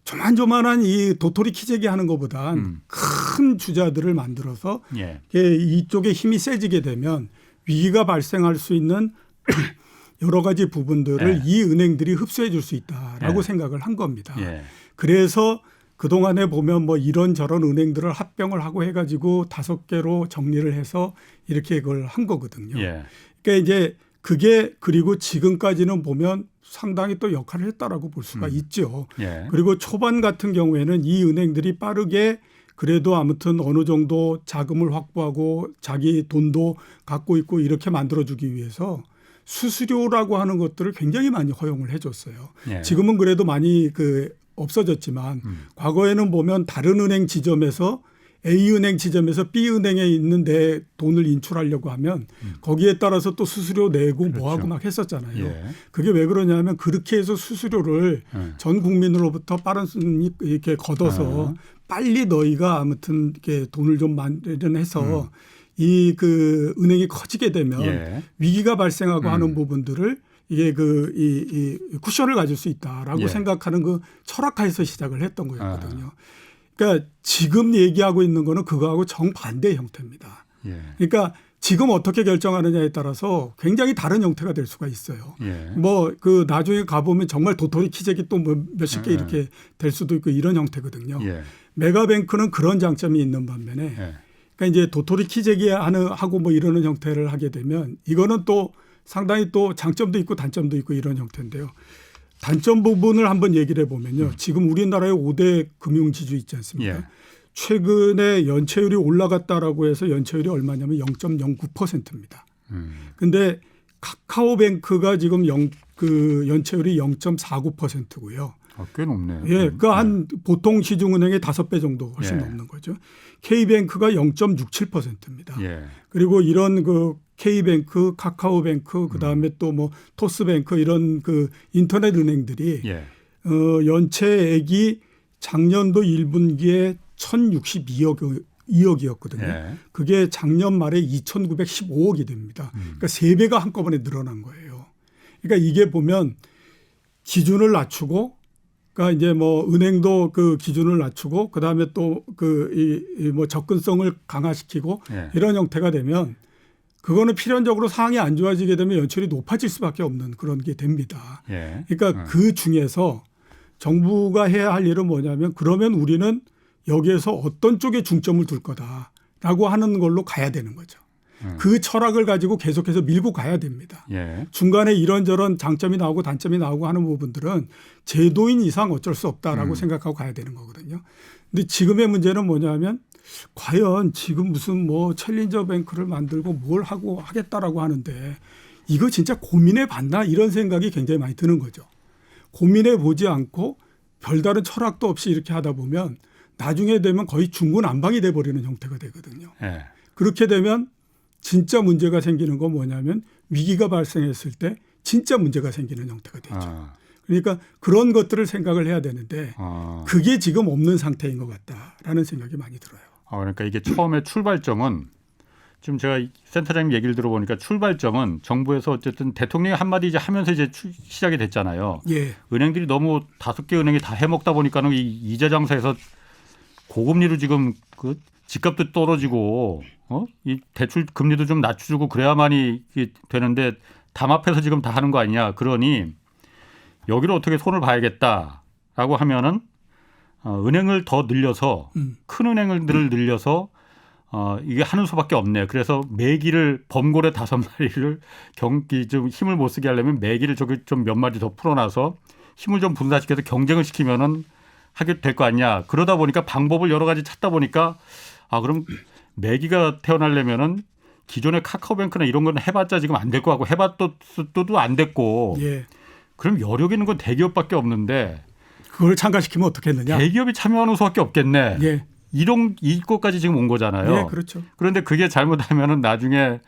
조만조만한 이 도토리 키재기 하는 것보단 큰 주자들을 만들어서 이쪽에 힘이 세지게 되면 위기가 발생할 수 있는 여러 가지 부분들을 이 은행들이 흡수해 줄 수 있다라고 생각을 한 겁니다. 그래서 그동안에 보면 뭐 이런저런 은행들을 합병을 하고 해가지고 5개로 정리를 해서 이렇게 그걸 한 거거든요. 그러니까 이제 그게 그리고 지금까지는 보면 상당히 또 역할을 했다라고 볼 수가 있죠. 그리고 초반 같은 경우에는 이 은행들이 빠르게 그래도 아무튼 어느 정도 자금을 확보하고 자기 돈도 갖고 있고 이렇게 만들어주기 위해서 수수료라고 하는 것들을 굉장히 많이 허용을 해줬어요. 지금은 그래도 많이 없어졌지만 과거에는 보면 다른 은행 지점에서 A은행 지점에서 B은행에 있는 내 돈을 인출하려고 하면 거기에 따라서 또 수수료 내고 뭐하고 막 했었잖아요. 그게 왜 그러냐면 그렇게 해서 수수료를 전 국민으로부터 빠른 이렇게 걷어서 빨리 너희가 아무튼 이렇게 돈을 좀 마련해서 이 그 은행이 커지게 되면 위기가 발생하고 하는 부분들을 이게 이 쿠션을 가질 수 있다라고 생각하는 그 철학화에서 시작을 했던 거였거든요. 그러니까 지금 얘기하고 있는 거는 그거하고 정반대의 형태입니다. 그러니까 지금 어떻게 결정하느냐에 따라서 굉장히 다른 형태가 될 수가 있어요. 뭐 그 나중에 가보면 정말 도토리 키재기 또 몇십 개 이렇게 될 수도 있고 이런 형태거든요. 메가뱅크는 그런 장점이 있는 반면에 그러니까 이제 도토리 키재기 하고 뭐 이러는 형태를 하게 되면 이거는 또 상당히 또 장점도 있고 단점도 있고 이런 형태인데요. 단점 부분을 한번 얘기를 해보면요. 지금 우리나라의 5대 금융지주 있지 않습니까? 최근에 연체율이 올라갔다라고 해서 연체율이 얼마냐면 0.09%입니다. 근데 카카오뱅크가 지금 그 연체율이 0.49%고요. 꽤 높네요. 예, 그러니까 한 보통 시중은행의 5배 정도 훨씬 넘는 거죠. K뱅크가 0.67%입니다. 예. 그리고 이런 그 K뱅크, 카카오뱅크, 그다음에 또 뭐 토스뱅크 이런 그 인터넷 은행들이 예. 연체액이 작년도 1분기에 1,062억이었거든요. 예. 그게 작년 말에 2,915억이 됩니다. 그러니까 3배가 한꺼번에 늘어난 거예요. 그러니까 이게 보면 기준을 낮추고, 그러니까 이제 뭐 은행도 그 기준을 낮추고, 그 다음에 또 그 뭐 접근성을 강화시키고 예. 이런 형태가 되면 그거는 필연적으로 상황이 안 좋아지게 되면 연체율이 높아질 수밖에 없는 그런 게 됩니다. 예. 그러니까 그 중에서 정부가 해야 할 일은 뭐냐면 그러면 우리는 여기에서 어떤 쪽에 중점을 둘 거다라고 하는 걸로 가야 되는 거죠. 그 철학을 가지고 계속해서 밀고 가야 됩니다. 예. 중간에 이런저런 장점이 나오고 단점이 나오고 하는 부분들은 제도인 이상 어쩔 수 없다라고 생각하고 가야 되는 거거든요. 근데 지금의 문제는 뭐냐면 과연 지금 무슨 뭐 챌린저 뱅크를 만들고 뭘 하고 하겠다라고 하는데 이거 진짜 고민해 봤나 이런 생각이 굉장히 많이 드는 거죠. 고민해 보지 않고 별다른 철학도 없이 이렇게 하다 보면 나중에 되면 거의 중구난방이 돼버리는 형태가 되거든요. 예. 그렇게 되면 진짜 문제가 생기는 건 뭐냐면 위기가 발생했을 때 진짜 문제가 생기는 형태가 되죠. 그러니까 그런 것들을 생각을 해야 되는데 그게 지금 없는 상태인 것 같다라는 생각이 많이 들어요. 그러니까 이게 처음에 출발점은 지금 제가 센터장님 얘기를 들어보니까 출발점은 정부에서 어쨌든 대통령이 한마디 이제 하면서 이제 시작이 됐잖아요. 예. 은행들이 너무 5개 은행이 다 해먹다 보니까는 이 이자 장사에서 고금리로 지금 그 집값도 떨어지고 이 대출 금리도 좀 낮춰주고 그래야만이 되는데 담합해서 지금 다 하는 거 아니냐. 그러니 여기를 어떻게 손을 봐야겠다라고 하면은 은행을 더 늘려서 큰 은행들을 늘려서 이게 하는 수밖에 없네. 그래서 매기를 범고래 5마리를 경기 좀 힘을 못 쓰게 하려면 매기를 저기 좀 몇 마리 더 풀어놔서 힘을 좀 분산시켜서 경쟁을 시키면은 하게 될 거 아니냐. 그러다 보니까 방법을 여러 가지 찾다 보니까 그럼 매기가 태어나려면은 기존의 카카오뱅크나 이런 건 해봤자 지금 안 될 거 같고 해봤도 안 됐고. 예. 그럼 여력 있는 건 대기업밖에 없는데 그걸 참가시키면 어떻겠느냐. 대기업이 참여하는 수밖에 없겠네. 예. 이것까지 지금 온 거잖아요. 예, 그렇죠. 그런데 그게 잘못하면은 나중에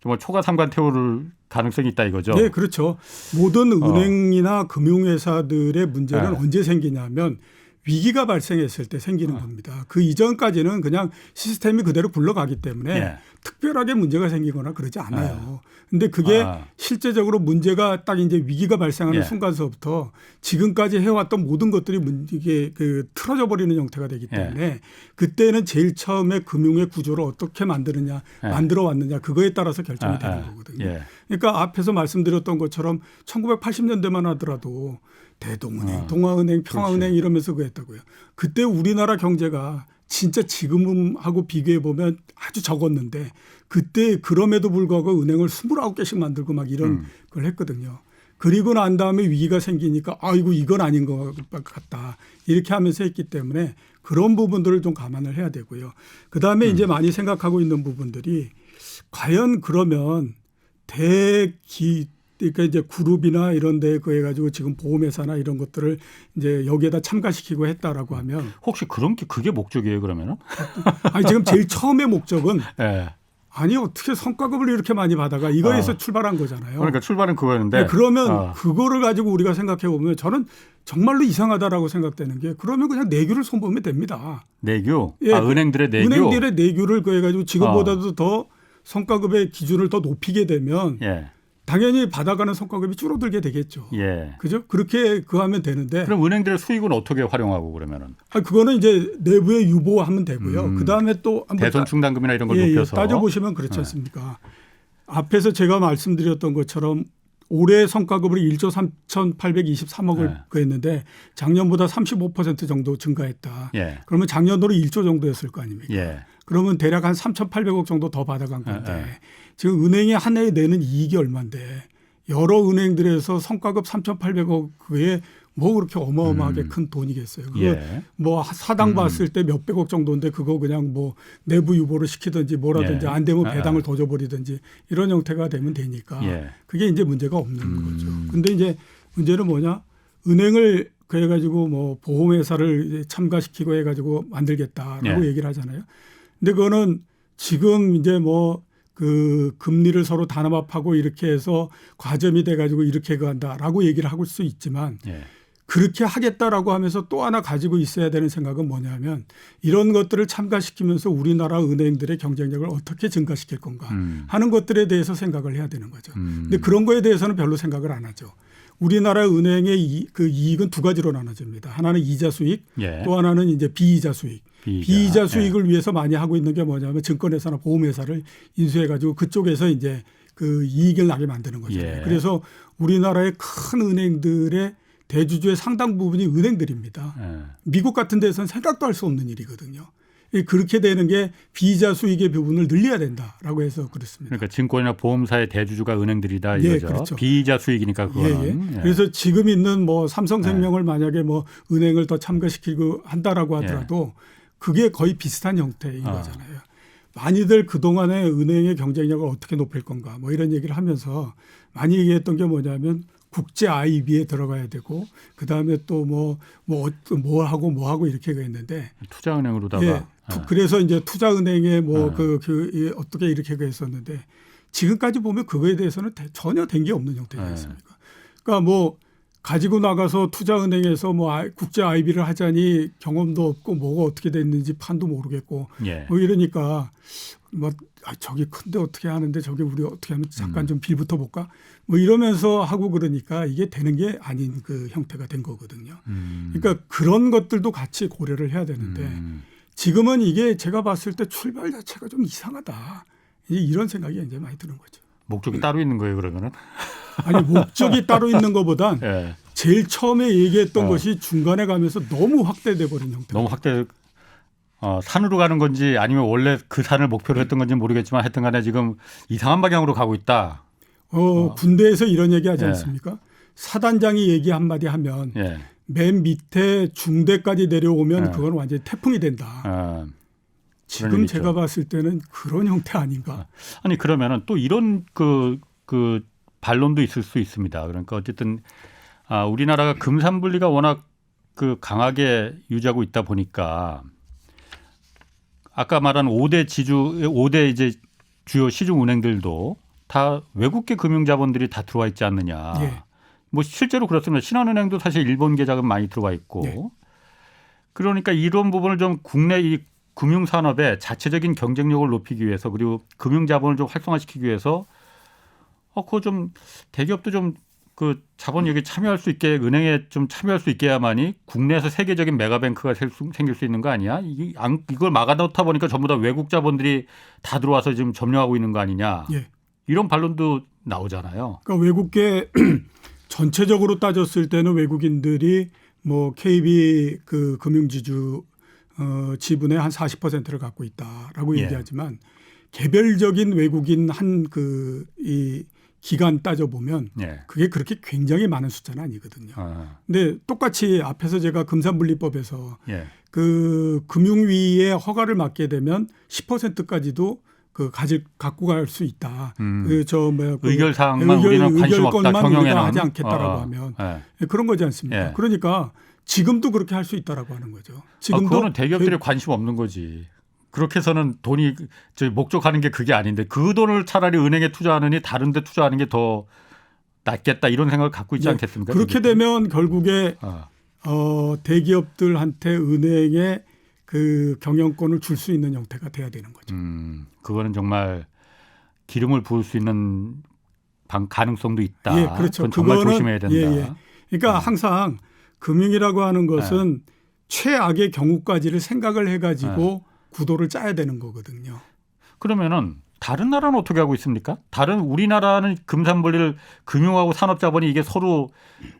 정말 초과삼관 태울 가능성이 있다 이거죠. 네, 그렇죠. 모든 은행이나 금융회사들의 문제는 언제 생기냐면 위기가 발생했을 때 생기는 겁니다. 그 이전까지는 그냥 시스템이 그대로 굴러가기 때문에 특별하게 문제가 생기거나 그러지 않아요. 근데 그게 실제적으로 문제가 딱 이제 위기가 발생하는 순간서부터 지금까지 해왔던 모든 것들이 이게 틀어져 버리는 형태가 되기 때문에 그때는 제일 처음에 금융의 구조를 어떻게 만들어 왔느냐 그거에 따라서 결정이 되는 거거든요. 그러니까 앞에서 말씀드렸던 것처럼 1980년대만 하더라도 대동은행, 동아은행, 평화은행 이러면서 그랬다고요. 그때 우리나라 경제가 진짜 지금하고 비교해 보면 아주 적었는데 그때 그럼에도 불구하고 은행을 29개씩 만들고 막 이런 걸 했거든요. 그리고 난 다음에 위기가 생기니까 아이고 이건 아닌 것 같다. 이렇게 하면서 했기 때문에 그런 부분들을 좀 감안을 해야 되고요. 그다음에 이제 많이 생각하고 있는 부분들이 과연 그러면 그러니까 이제 그룹이나 이런 데 그해 가지고 지금 보험회사나 이런 것들을 이제 여기에다 참가시키고 했다라고 하면 혹시 그게 목적이에요 그러면은? 아니 지금 제일 처음의 목적은 네. 아니 어떻게 성과급을 이렇게 많이 받아가 이거에서 출발한 거잖아요. 그러니까 출발은 그거였는데 네, 그러면 그거를 가지고 우리가 생각해 보면 저는 정말로 이상하다라고 생각되는 게 그러면 그냥 내규를 손보면 됩니다. 내규? 예, 은행들의 내규? 은행들의 내규를 그해 가지고 지금보다도 더 성과급의 기준을 더 높이게 되면 당연히 받아가는 성과급이 줄어들게 되겠죠. 그죠? 그렇게 하면 되는데. 그럼 은행들의 수익은 어떻게 활용하고 그러면은? 그거는 이제 내부에 유보하면 되고요. 그 다음에 또 한번 대손 충당금이나 이런 걸 높여서 따져보시면 그렇지 않습니까? 앞에서 제가 말씀드렸던 것처럼 올해 성과급으로 1조 3,823억을 그랬는데 작년보다 35% 정도 증가했다. 그러면 작년도로 1조 정도였을 거 아닙니까? 그러면 대략 한 3,800억 정도 더 받아간 건데 지금 은행이 한 해에 내는 이익이 얼마인데 여러 은행들에서 성과급 3,800억에 뭐 그렇게 어마어마하게 큰 돈이겠어요. 그거 뭐 사당 봤을 때 몇백억 정도인데 그거 그냥 뭐 내부 유보를 시키든지 뭐라든지 안 되면 배당을 더 줘버리든지 이런 형태가 되면 되니까 그게 이제 문제가 없는 거죠. 근데 이제 문제는 뭐냐? 은행을 그래가지고 뭐 보험회사를 이제 참가시키고 해가지고 만들겠다라고 얘기를 하잖아요. 근데 그거는 지금 이제 뭐 그 금리를 서로 단합하고 이렇게 해서 과점이 돼가지고 이렇게 간다라고 얘기를 하고 수 있지만 그렇게 하겠다라고 하면서 또 하나 가지고 있어야 되는 생각은 뭐냐면 이런 것들을 참가시키면서 우리나라 은행들의 경쟁력을 어떻게 증가시킬 건가 하는 것들에 대해서 생각을 해야 되는 거죠. 근데 그런 거에 대해서는 별로 생각을 안 하죠. 우리나라 은행의 그 이익은 두 가지로 나눠집니다. 하나는 이자 수익, 또 하나는 이제 비이자 수익. 비이자 수익을 위해서 많이 하고 있는 게 뭐냐면 증권회사나 보험회사를 인수해가지고 그쪽에서 이제 그 이익을 나게 만드는 거죠. 그래서 우리나라의 큰 은행들의 대주주의 상당 부분이 은행들입니다. 미국 같은 데서는 생각도 할 수 없는 일이거든요. 그렇게 되는 게 비이자 수익의 부분을 늘려야 된다라고 해서 그렇습니다. 그러니까 증권이나 보험사의 대주주가 은행들이다 이거죠. 그렇죠. 비이자 수익이니까 그거는. 그래서 지금 있는 뭐 삼성생명을 만약에 뭐 은행을 더 참가시키고 한다라고 하더라도 그게 거의 비슷한 형태인 거잖아요. 많이들 그동안에 은행의 경쟁력을 어떻게 높일 건가 뭐 이런 얘기를 하면서 많이 얘기했던 게 뭐냐면 국제 IB에 들어가야 되고 그다음에 또 뭐 하고 이렇게 했는데 투자은행으로다가 그래서 이제 투자은행에 뭐 어떻게 이렇게 했었는데 지금까지 보면 그거에 대해서는 전혀 된 게 없는 형태지 않습니까? 그러니까 뭐 가지고 나가서 투자은행에서 뭐 국제 IB를 하자니 경험도 없고 뭐가 어떻게 됐는지 판도 모르겠고 뭐 이러니까 뭐 저기 큰데 어떻게 하는데 저기 우리 어떻게 하면 잠깐 좀 빌부터 볼까 뭐 이러면서 하고 그러니까 이게 되는 게 아닌 그 형태가 된 거거든요. 그러니까 그런 것들도 같이 고려를 해야 되는데 지금은 이게 제가 봤을 때 출발 자체가 좀 이상하다. 이런 생각이 이제 많이 드는 거죠. 목적이 따로 있는 거예요, 그러면은? 아니 목적이 따로 있는 것보단 제일 처음에 얘기했던 것이 중간에 가면서 너무 확대돼 버린 형태. 너무 확대. 산으로 가는 건지 아니면 원래 그 산을 목표로 했던 건지 모르겠지만 하여튼 간에 지금 이상한 방향으로 가고 있다. 군대에서 이런 얘기 하지 않습니까? 사단장이 얘기 한마디 하면 맨 밑에 중대까지 내려오면 그건 완전히 태풍이 된다. 지금 제가 봤을 때는 그런 형태 아닌가. 아니 그러면은 또 이런 그 반론도 있을 수 있습니다. 그러니까 어쨌든 우리나라가 금산분리가 워낙 강하게 유지하고 있다 보니까 아까 말한 5대 이제 주요 시중 은행들도 다 외국계 금융자본들이 다 들어와 있지 않느냐. 뭐 실제로 그렇습니다. 신한은행도 사실 일본계 자금 많이 들어와 있고. 그러니까 이런 부분을 좀 국내 이 금융산업의 자체적인 경쟁력을 높이기 위해서 그리고 금융자본을 좀 활성화시키기 위해서 그거 좀 대기업도 좀 그 자본 여기 참여할 수 있게 은행에 좀 참여할 수 있게야만이 국내에서 세계적인 메가뱅크가 생길 수 있는 거 아니야? 이걸 막아놓다 보니까 전부 다 외국 자본들이 다 들어와서 지금 점령하고 있는 거 아니냐? 이런 반론도 나오잖아요. 그러니까 외국계 전체적으로 따졌을 때는 외국인들이 뭐 KB 그 금융지주 지분의 한 40%를 갖고 있다라고 얘기하지만 개별적인 외국인 이 기간 따져보면 그게 그렇게 굉장히 많은 숫자는 아니거든요. 근데 똑같이 앞에서 제가 금산분리법에서 그 금융위의 허가를 받게 되면 10%까지도 갖고 갈 수 있다. 의결사항만 우리는 관심 없다. 경영에는 하지 않겠다라고 하면 그런 거지 않습니까? 그러니까 지금도 그렇게 할 수 있다라고 하는 거죠. 지금도 그거는 대기업들이 관심 없는 거지. 그렇게 해서는 돈이 목적하는 게 그게 아닌데 그 돈을 차라리 은행에 투자하느니 다른 데 투자하는 게 더 낫겠다 이런 생각을 갖고 있지 않겠습니까? 그렇게 되면 결국에 대기업들한테 은행에 그 경영권을 줄 수 있는 형태가 돼야 되는 거죠. 그거는 정말 기름을 부을 수 있는 가능성도 있다. 그렇죠. 그건 정말 조심해야 된다. 그러니까 항상 금융이라고 하는 것은 최악의 경우까지를 생각을 해가지고 구도를 짜야 되는 거거든요. 그러면은 다른 나라는 어떻게 하고 있습니까? 우리나라는 금산분리를 금융하고 산업자본이 이게 서로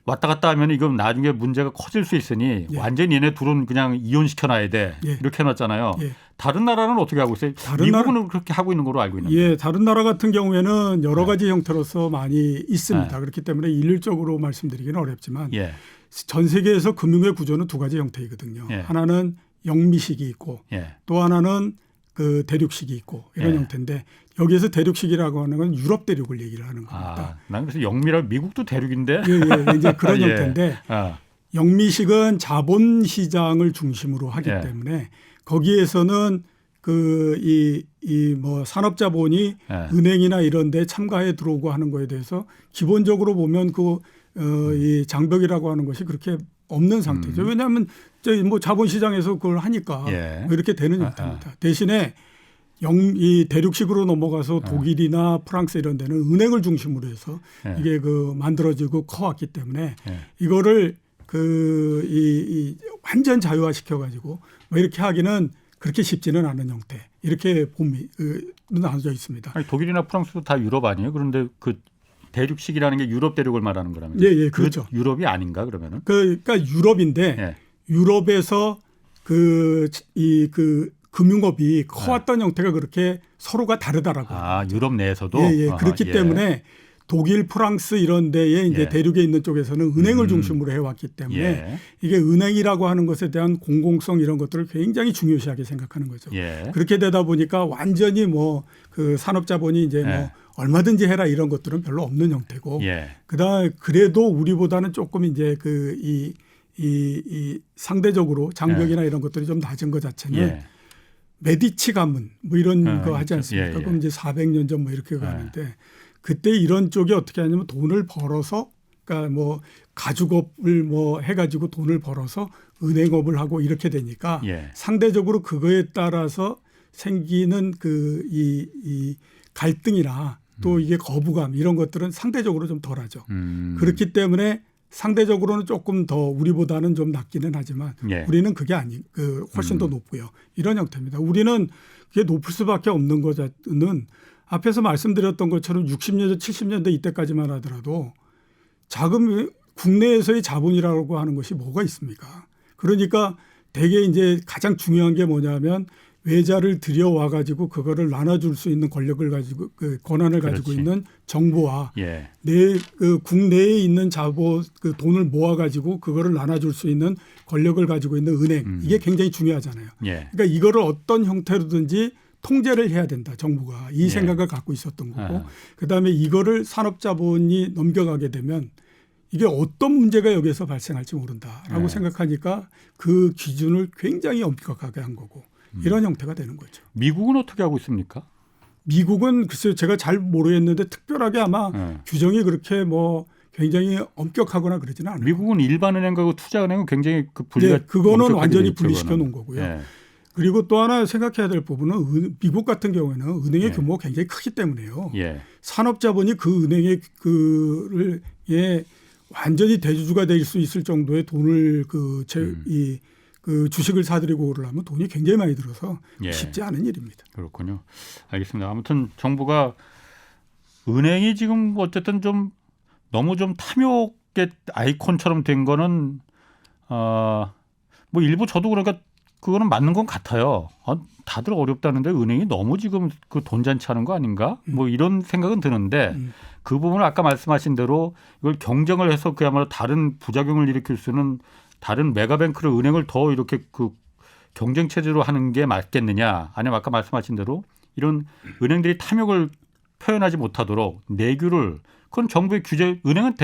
왔다 갔다 하면 이건 나중에 문제가 커질 수 있으니 완전히 얘네 둘은 그냥 이혼시켜놔야 돼. 이렇게 해놨잖아요. 다른 나라는 어떻게 하고 있어요? 미국은 그렇게 하고 있는 걸로 알고 있는데. 다른 나라 같은 경우에는 여러 가지 형태로서 많이 있습니다. 그렇기 때문에 일률적으로 말씀드리기는 어렵지만 전 세계에서 금융의 구조는 두 가지 형태이거든요. 예. 하나는 영미식이 있고 예. 또 하나는 그 대륙식이 있고 이런 예. 형태인데 여기에서 대륙식이라고 하는 건 유럽 대륙을 얘기를 하는 겁니다. 난 그래서 영미라 미국도 대륙인데. 예, 이제 그런 예. 형태인데 영미식은 자본 시장을 중심으로 하기 예. 때문에 거기에서는 뭐 산업자본이 예. 은행이나 이런 데 참가해 들어오고 하는 거에 대해서 기본적으로 보면 이 장벽이라고 하는 것이 그렇게 없는 상태죠. 왜냐하면 뭐 자본시장에서 그걸 하니까 예. 이렇게 되는 형태입니다. 대신에 이 대륙식으로 넘어가서 독일이나 프랑스 이런 데는 은행을 중심으로 해서 예. 이게 완들어지고 커왔기 때문에 예. 이거를 완전 자유화시켜 가지고 뭐 이렇게 하기는 그렇게 쉽지는 않은 형태. 이렇게 나눠져 있습니다. 아니, 독일이나 프랑스도 다 유럽 아니에요? 그런데 그 대륙식이라는 게 유럽 대륙을 말하는 거라면. 예, 그렇죠. 유럽이 아닌가 그러면은? 그러니까 유럽인데 예. 유럽에서 금융업이 커왔던 형태가 그렇게 서로가 다르다라고. 유럽 내에서도. 예. 그렇기 때문에 독일, 프랑스 이런 데에 이제 예. 대륙에 있는 쪽에서는 은행을 중심으로 해왔기 때문에 예. 이게 은행이라고 하는 것에 대한 공공성 이런 것들을 굉장히 중요시하게 생각하는 거죠. 예. 그렇게 되다 보니까 완전히 산업자본이 이제 예. 얼마든지 해라 이런 것들은 별로 없는 형태고. 예. 그래도 우리보다는 조금 이제 이 상대적으로 장벽이나 이런 것들이 좀 낮은 것 자체는 예. 메디치 가문 뭐 이런 거 하지 않습니까? 예. 그럼 이제 400년 전 뭐 이렇게 가는데 그때 이런 쪽이 어떻게 하냐면 돈을 벌어서 그러니까 뭐 가죽업을 뭐 해가지고 돈을 벌어서 은행업을 하고 이렇게 되니까 예. 상대적으로 그거에 따라서 생기는 이 갈등이나 또 이게 거부감 이런 것들은 상대적으로 좀 덜하죠. 그렇기 때문에 상대적으로는 조금 더 우리보다는 좀 낮기는 하지만 예. 우리는 그게 훨씬 더 높고요. 이런 형태입니다. 우리는 그게 높을 수밖에 없는 것은 앞에서 말씀드렸던 것처럼 60년대, 70년대 이때까지만 하더라도 국내에서의 자본이라고 하는 것이 뭐가 있습니까? 그러니까 대개 이제 가장 중요한 게 뭐냐면 외자를 들여와 가지고 그거를 나눠줄 수 있는 권력을 가지고 권한을 가지고 그렇지. 있는 정부와 예. 국내에 있는 돈을 모아 가지고 그거를 나눠줄 수 있는 권력을 가지고 있는 은행 이게 굉장히 중요하잖아요. 예. 그러니까 이거를 어떤 형태로든지 통제를 해야 된다. 정부가 이 생각을 갖고 있었던 거고 그다음에 이거를 산업자본이 넘겨가게 되면 이게 어떤 문제가 여기에서 발생할지 모른다라고 생각하니까 그 기준을 굉장히 엄격하게 한 거고 이런 형태가 되는 거죠. 미국은 어떻게 하고 있습니까? 미국은 글쎄요 제가 잘 모르겠는데 특별하게 아마 규정이 그렇게 뭐 굉장히 엄격하거나 그러지는 않아요. 미국은 일반은행하고 투자은행은 굉장히 분리가 그거는 완전히 분리시켜 놓은 거고요. 예. 그리고 또 하나 생각해야 될 부분은 미국 같은 경우에는 은행의 규모가 굉장히 크기 때문에요. 예. 산업자본이 그 은행의 완전히 대주주가 될 수 있을 정도의 돈을 주식을 사들이고 오르려면 돈이 굉장히 많이 들어서 쉽지 않은 일입니다. 그렇군요. 알겠습니다. 아무튼 정부가 은행이 지금 어쨌든 좀 너무 좀 탐욕의 아이콘처럼 된 거는 뭐 일부 저도 그러니까 그거는 맞는 건 같아요. 다들 어렵다는데 은행이 너무 지금 그 돈잔치 하는 거 아닌가? 뭐 이런 생각은 드는데 그 부분을 아까 말씀하신 대로 이걸 경쟁을 해서 그야말로 다른 부작용을 일으킬 수는 다른 메가뱅크를 은행을 더 이렇게 그 경쟁 체제로 하는 게 맞겠느냐? 아니면 아까 말씀하신 대로 이런 은행들이 탐욕을 표현하지 못하도록 내규를 그건 정부의 은행은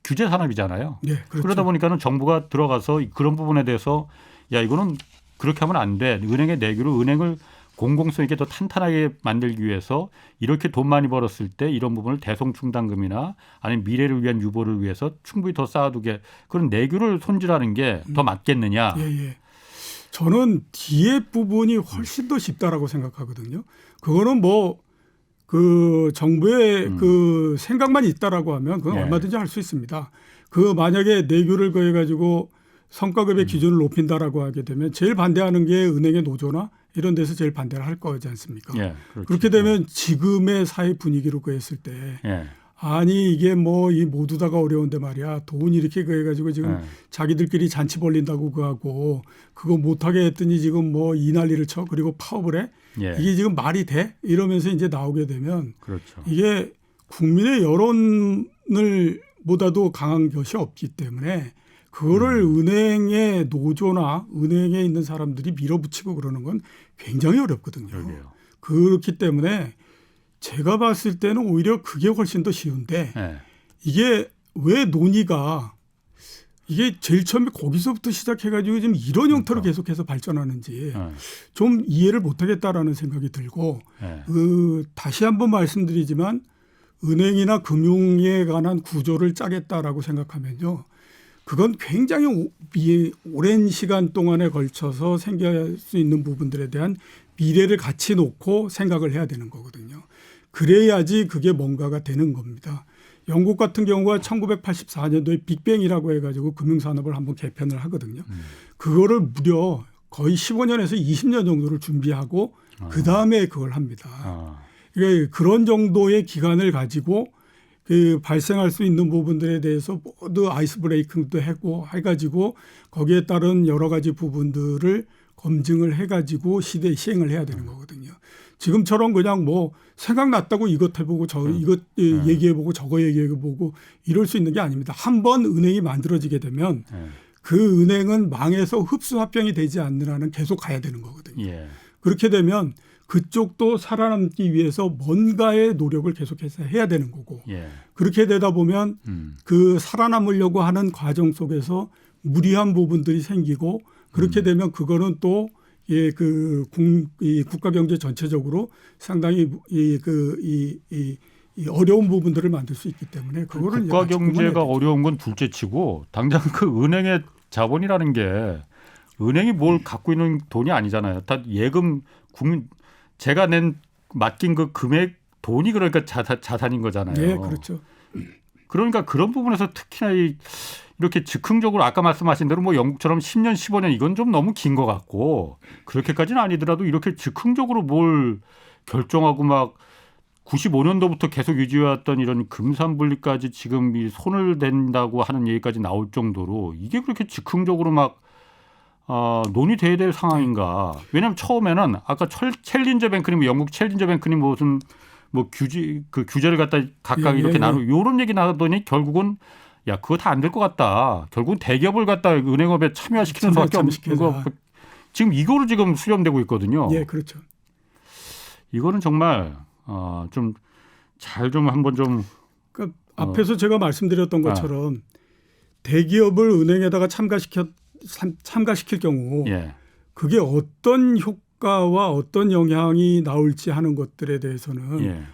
규제 산업이잖아요. 네, 그렇죠. 그러다 보니까는 정부가 들어가서 그런 부분에 대해서 이거는 그렇게 하면 안 돼. 은행의 내규로 은행을 공공성 있게 더 탄탄하게 만들기 위해서 이렇게 돈 많이 벌었을 때 이런 부분을 대송충당금이나 아니면 미래를 위한 유보를 위해서 충분히 더 쌓아두게 그런 내규를 손질하는 게 더 맞겠느냐. 예. 저는 뒤에 부분이 훨씬 더 쉽다라고 생각하거든요. 그거는 뭐 그 정부의 그 생각만 있다라고 하면 그건 얼마든지 할 수 있습니다. 만약에 내규를 거해가지고 성과급의 기준을 높인다라고 하게 되면 제일 반대하는 게 은행의 노조나 이런 데서 제일 반대를 할 거지 않습니까? 그렇게 되면 지금의 사회 분위기로 그랬을 때 아니 이게 뭐 이 모두 다가 어려운데 말이야 돈 이렇게 그해가지고 지금 자기들끼리 잔치 벌린다고 그하고 그거 못하게 했더니 지금 뭐 이 난리를 쳐 그리고 파업을 해 이게 지금 말이 돼 이러면서 이제 나오게 되면 이게 국민의 여론을 보다도 강한 것이 없기 때문에 그거를 은행의 노조나 은행에 있는 사람들이 밀어붙이고 그러는 건 굉장히 어렵거든요. 그러게요. 그렇기 때문에 제가 봤을 때는 오히려 그게 훨씬 더 쉬운데 네. 이게 왜 논의가 이게 제일 처음에 거기서부터 시작해가지고 지금 이런 형태로 계속해서 발전하는지 좀 이해를 못하겠다라는 생각이 들고 다시 한번 말씀드리지만 은행이나 금융에 관한 구조를 짜겠다라고 생각하면요. 그건 굉장히 오랜 시간 동안에 걸쳐서 생길 수 있는 부분들에 대한 미래를 같이 놓고 생각을 해야 되는 거거든요. 그래야지 그게 뭔가가 되는 겁니다. 영국 같은 경우가 1984년도에 빅뱅이라고 해가지고 금융산업을 한번 개편을 하거든요. 그거를 무려 거의 15년에서 20년 정도를 준비하고 그다음에 그걸 합니다. 그러니까 그런 정도의 기간을 가지고 그 발생할 수 있는 부분들에 대해서 모두 아이스 브레이킹도 하고 해가지고 거기에 따른 여러 가지 부분들을 검증을 해가지고 시행을 해야 되는 거거든요. 지금처럼 그냥 뭐 생각났다고 이것 해보고 이것 얘기해보고 저거 얘기해보고 이럴 수 있는 게 아닙니다. 한번 은행이 만들어지게 되면 그 은행은 망해서 흡수합병이 되지 않느라는 계속 가야 되는 거거든요. 그렇게 되면 그쪽도 살아남기 위해서 뭔가의 노력을 계속해서 해야 되는 거고 그렇게 되다 보면 그 살아남으려고 하는 과정 속에서 무리한 부분들이 생기고 그렇게 되면 그거는 또 이 국가 경제 전체적으로 상당히 이 어려운 부분들을 만들 수 있기 때문에 그거를 국가 경제가 어려운 건 둘째치고 당장 그 은행의 자본이라는 게 은행이 뭘 갖고 있는 돈이 아니잖아요. 다 예금 제가 맡긴 그 금액 돈이 그러니까 자산인 거잖아요. 네, 그렇죠. 그러니까 그런 부분에서 특히나 이렇게 즉흥적으로 아까 말씀하신 대로 뭐 영국처럼 10년, 15년 이건 좀 너무 긴 것 같고 그렇게까지는 아니더라도 이렇게 즉흥적으로 뭘 결정하고 막 95년도부터 계속 유지해왔던 이런 금산분리까지 지금 이 손을 댄다고 하는 얘기까지 나올 정도로 이게 그렇게 즉흥적으로 막 논의돼야 될 상황인가. 왜냐하면 처음에는 아까 챌린저 뱅크님, 영국 챌린저 뱅크님 무슨 뭐 규제를 갖다 각각 이렇게 나누고 이런 얘기 나더니 결국은 야 그거 다 안 될 것 같다. 결국은 대기업을 갖다 은행업에 참여시키는 수밖에 없는 거. 지금 이거로 지금 수렴되고 있거든요. 예, 그렇죠. 이거는 정말 좀 잘 좀 한번 좀. 그러니까 앞에서 제가 말씀드렸던 것처럼 대기업을 은행에다가 참가시킬 경우 그게 어떤 효과와 어떤 영향이 나올지 하는 것들에 대해서는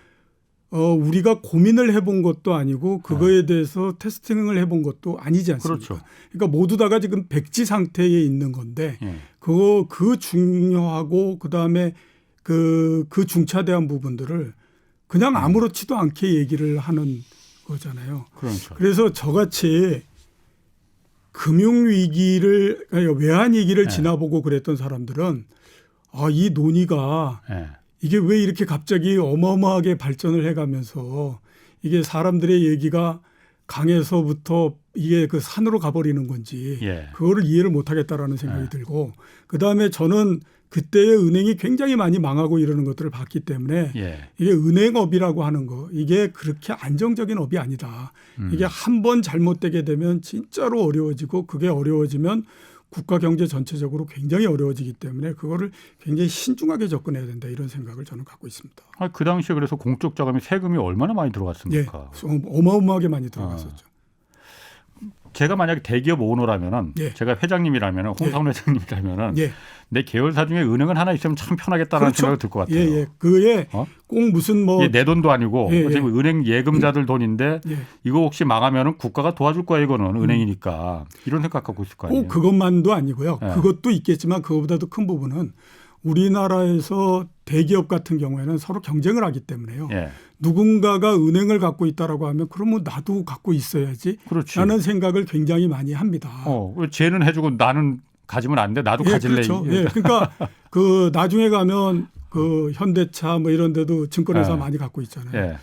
우리가 고민을 해본 것도 아니고 그거에 대해서 테스팅을 해본 것도 아니지 않습니까? 그렇죠. 그러니까 모두 다가 지금 백지 상태에 있는 건데 그 중요하고 그다음에 그 중차대한 부분들을 그냥 아무렇지도 않게 얘기를 하는 거잖아요. 그렇죠. 그래서 저같이 금융위기를 외환위기를 지나보고 그랬던 사람들은 이 논의가 이게 왜 이렇게 갑자기 어마어마하게 발전을 해가면서 이게 사람들의 얘기가 강에서부터 이게 그 산으로 가버리는 건지 그거를 이해를 못하겠다라는 생각이 들고 그다음에 저는 그때의 은행이 굉장히 많이 망하고 이러는 것들을 봤기 때문에 이게 은행업이라고 하는 거 이게 그렇게 안정적인 업이 아니다. 이게 한 번 잘못되게 되면 진짜로 어려워지고 그게 어려워지면 국가 경제 전체적으로 굉장히 어려워지기 때문에 그거를 굉장히 신중하게 접근해야 된다 이런 생각을 저는 갖고 있습니다. 그 당시에 그래서 공적 자금이 세금이 얼마나 많이 들어갔습니까? 어마어마하게 많이 들어갔었죠. 제가 만약에 대기업 오너라면은 제가 회장님이라면은 홍사훈 회장님이라면은 내 계열사 중에 은행은 하나 있으면 참 편하겠다라는 생각이 들 것 같아요. 그게 꼭 무슨 뭐 내 돈도 아니고 지금 은행 예금자들 돈인데 이거 혹시 망하면은 국가가 도와줄 거야 이거는 은행이니까 이런 생각하고 있을 거 아니에요. 꼭 그것만도 아니고요. 그것도 있겠지만 그거보다도 큰 부분은 우리나라에서 대기업 같은 경우에는 서로 경쟁을 하기 때문에요. 누군가가 은행을 갖고 있다라고 하면 그러면 나도 갖고 있어야지 라는 생각을 굉장히 많이 합니다. 쟤는 해주고 나는 가지면 안 돼. 나도 가질래. 그렇죠. 그러니까 그 나중에 가면 그 현대차 뭐 이런 데도 증권회사 많이 갖고 있잖아요.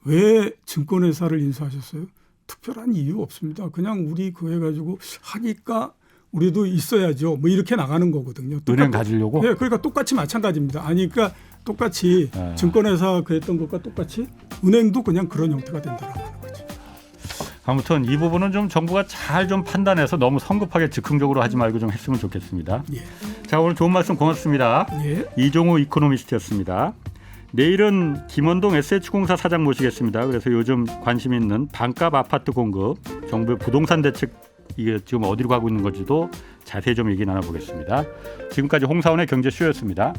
왜 증권회사를 인수하셨어요? 특별한 이유 없습니다. 그냥 우리 그 해가지고 하니까 우리도 있어야죠. 뭐 이렇게 나가는 거거든요. 은행 가지려고? 그러니까 똑같이 마찬가지입니다. 그러니까 똑같이 증권회사 그랬던 것과 똑같이 은행도 그냥 그런 형태가 된다라고 하는 거죠. 아무튼 이 부분은 좀 정부가 잘 좀 판단해서 너무 성급하게 즉흥적으로 하지 말고 좀 했으면 좋겠습니다. 예. 자, 오늘 좋은 말씀 고맙습니다. 예. 이종우 이코노미스트였습니다. 내일은 김원동 SH공사 사장 모시겠습니다. 그래서 요즘 관심 있는 반값 아파트 공급, 정부의 부동산 대책 이게 지금 어디로 가고 있는 건지도 자세히 좀 얘기 나눠보겠습니다. 지금까지 홍사원의 경제쇼였습니다.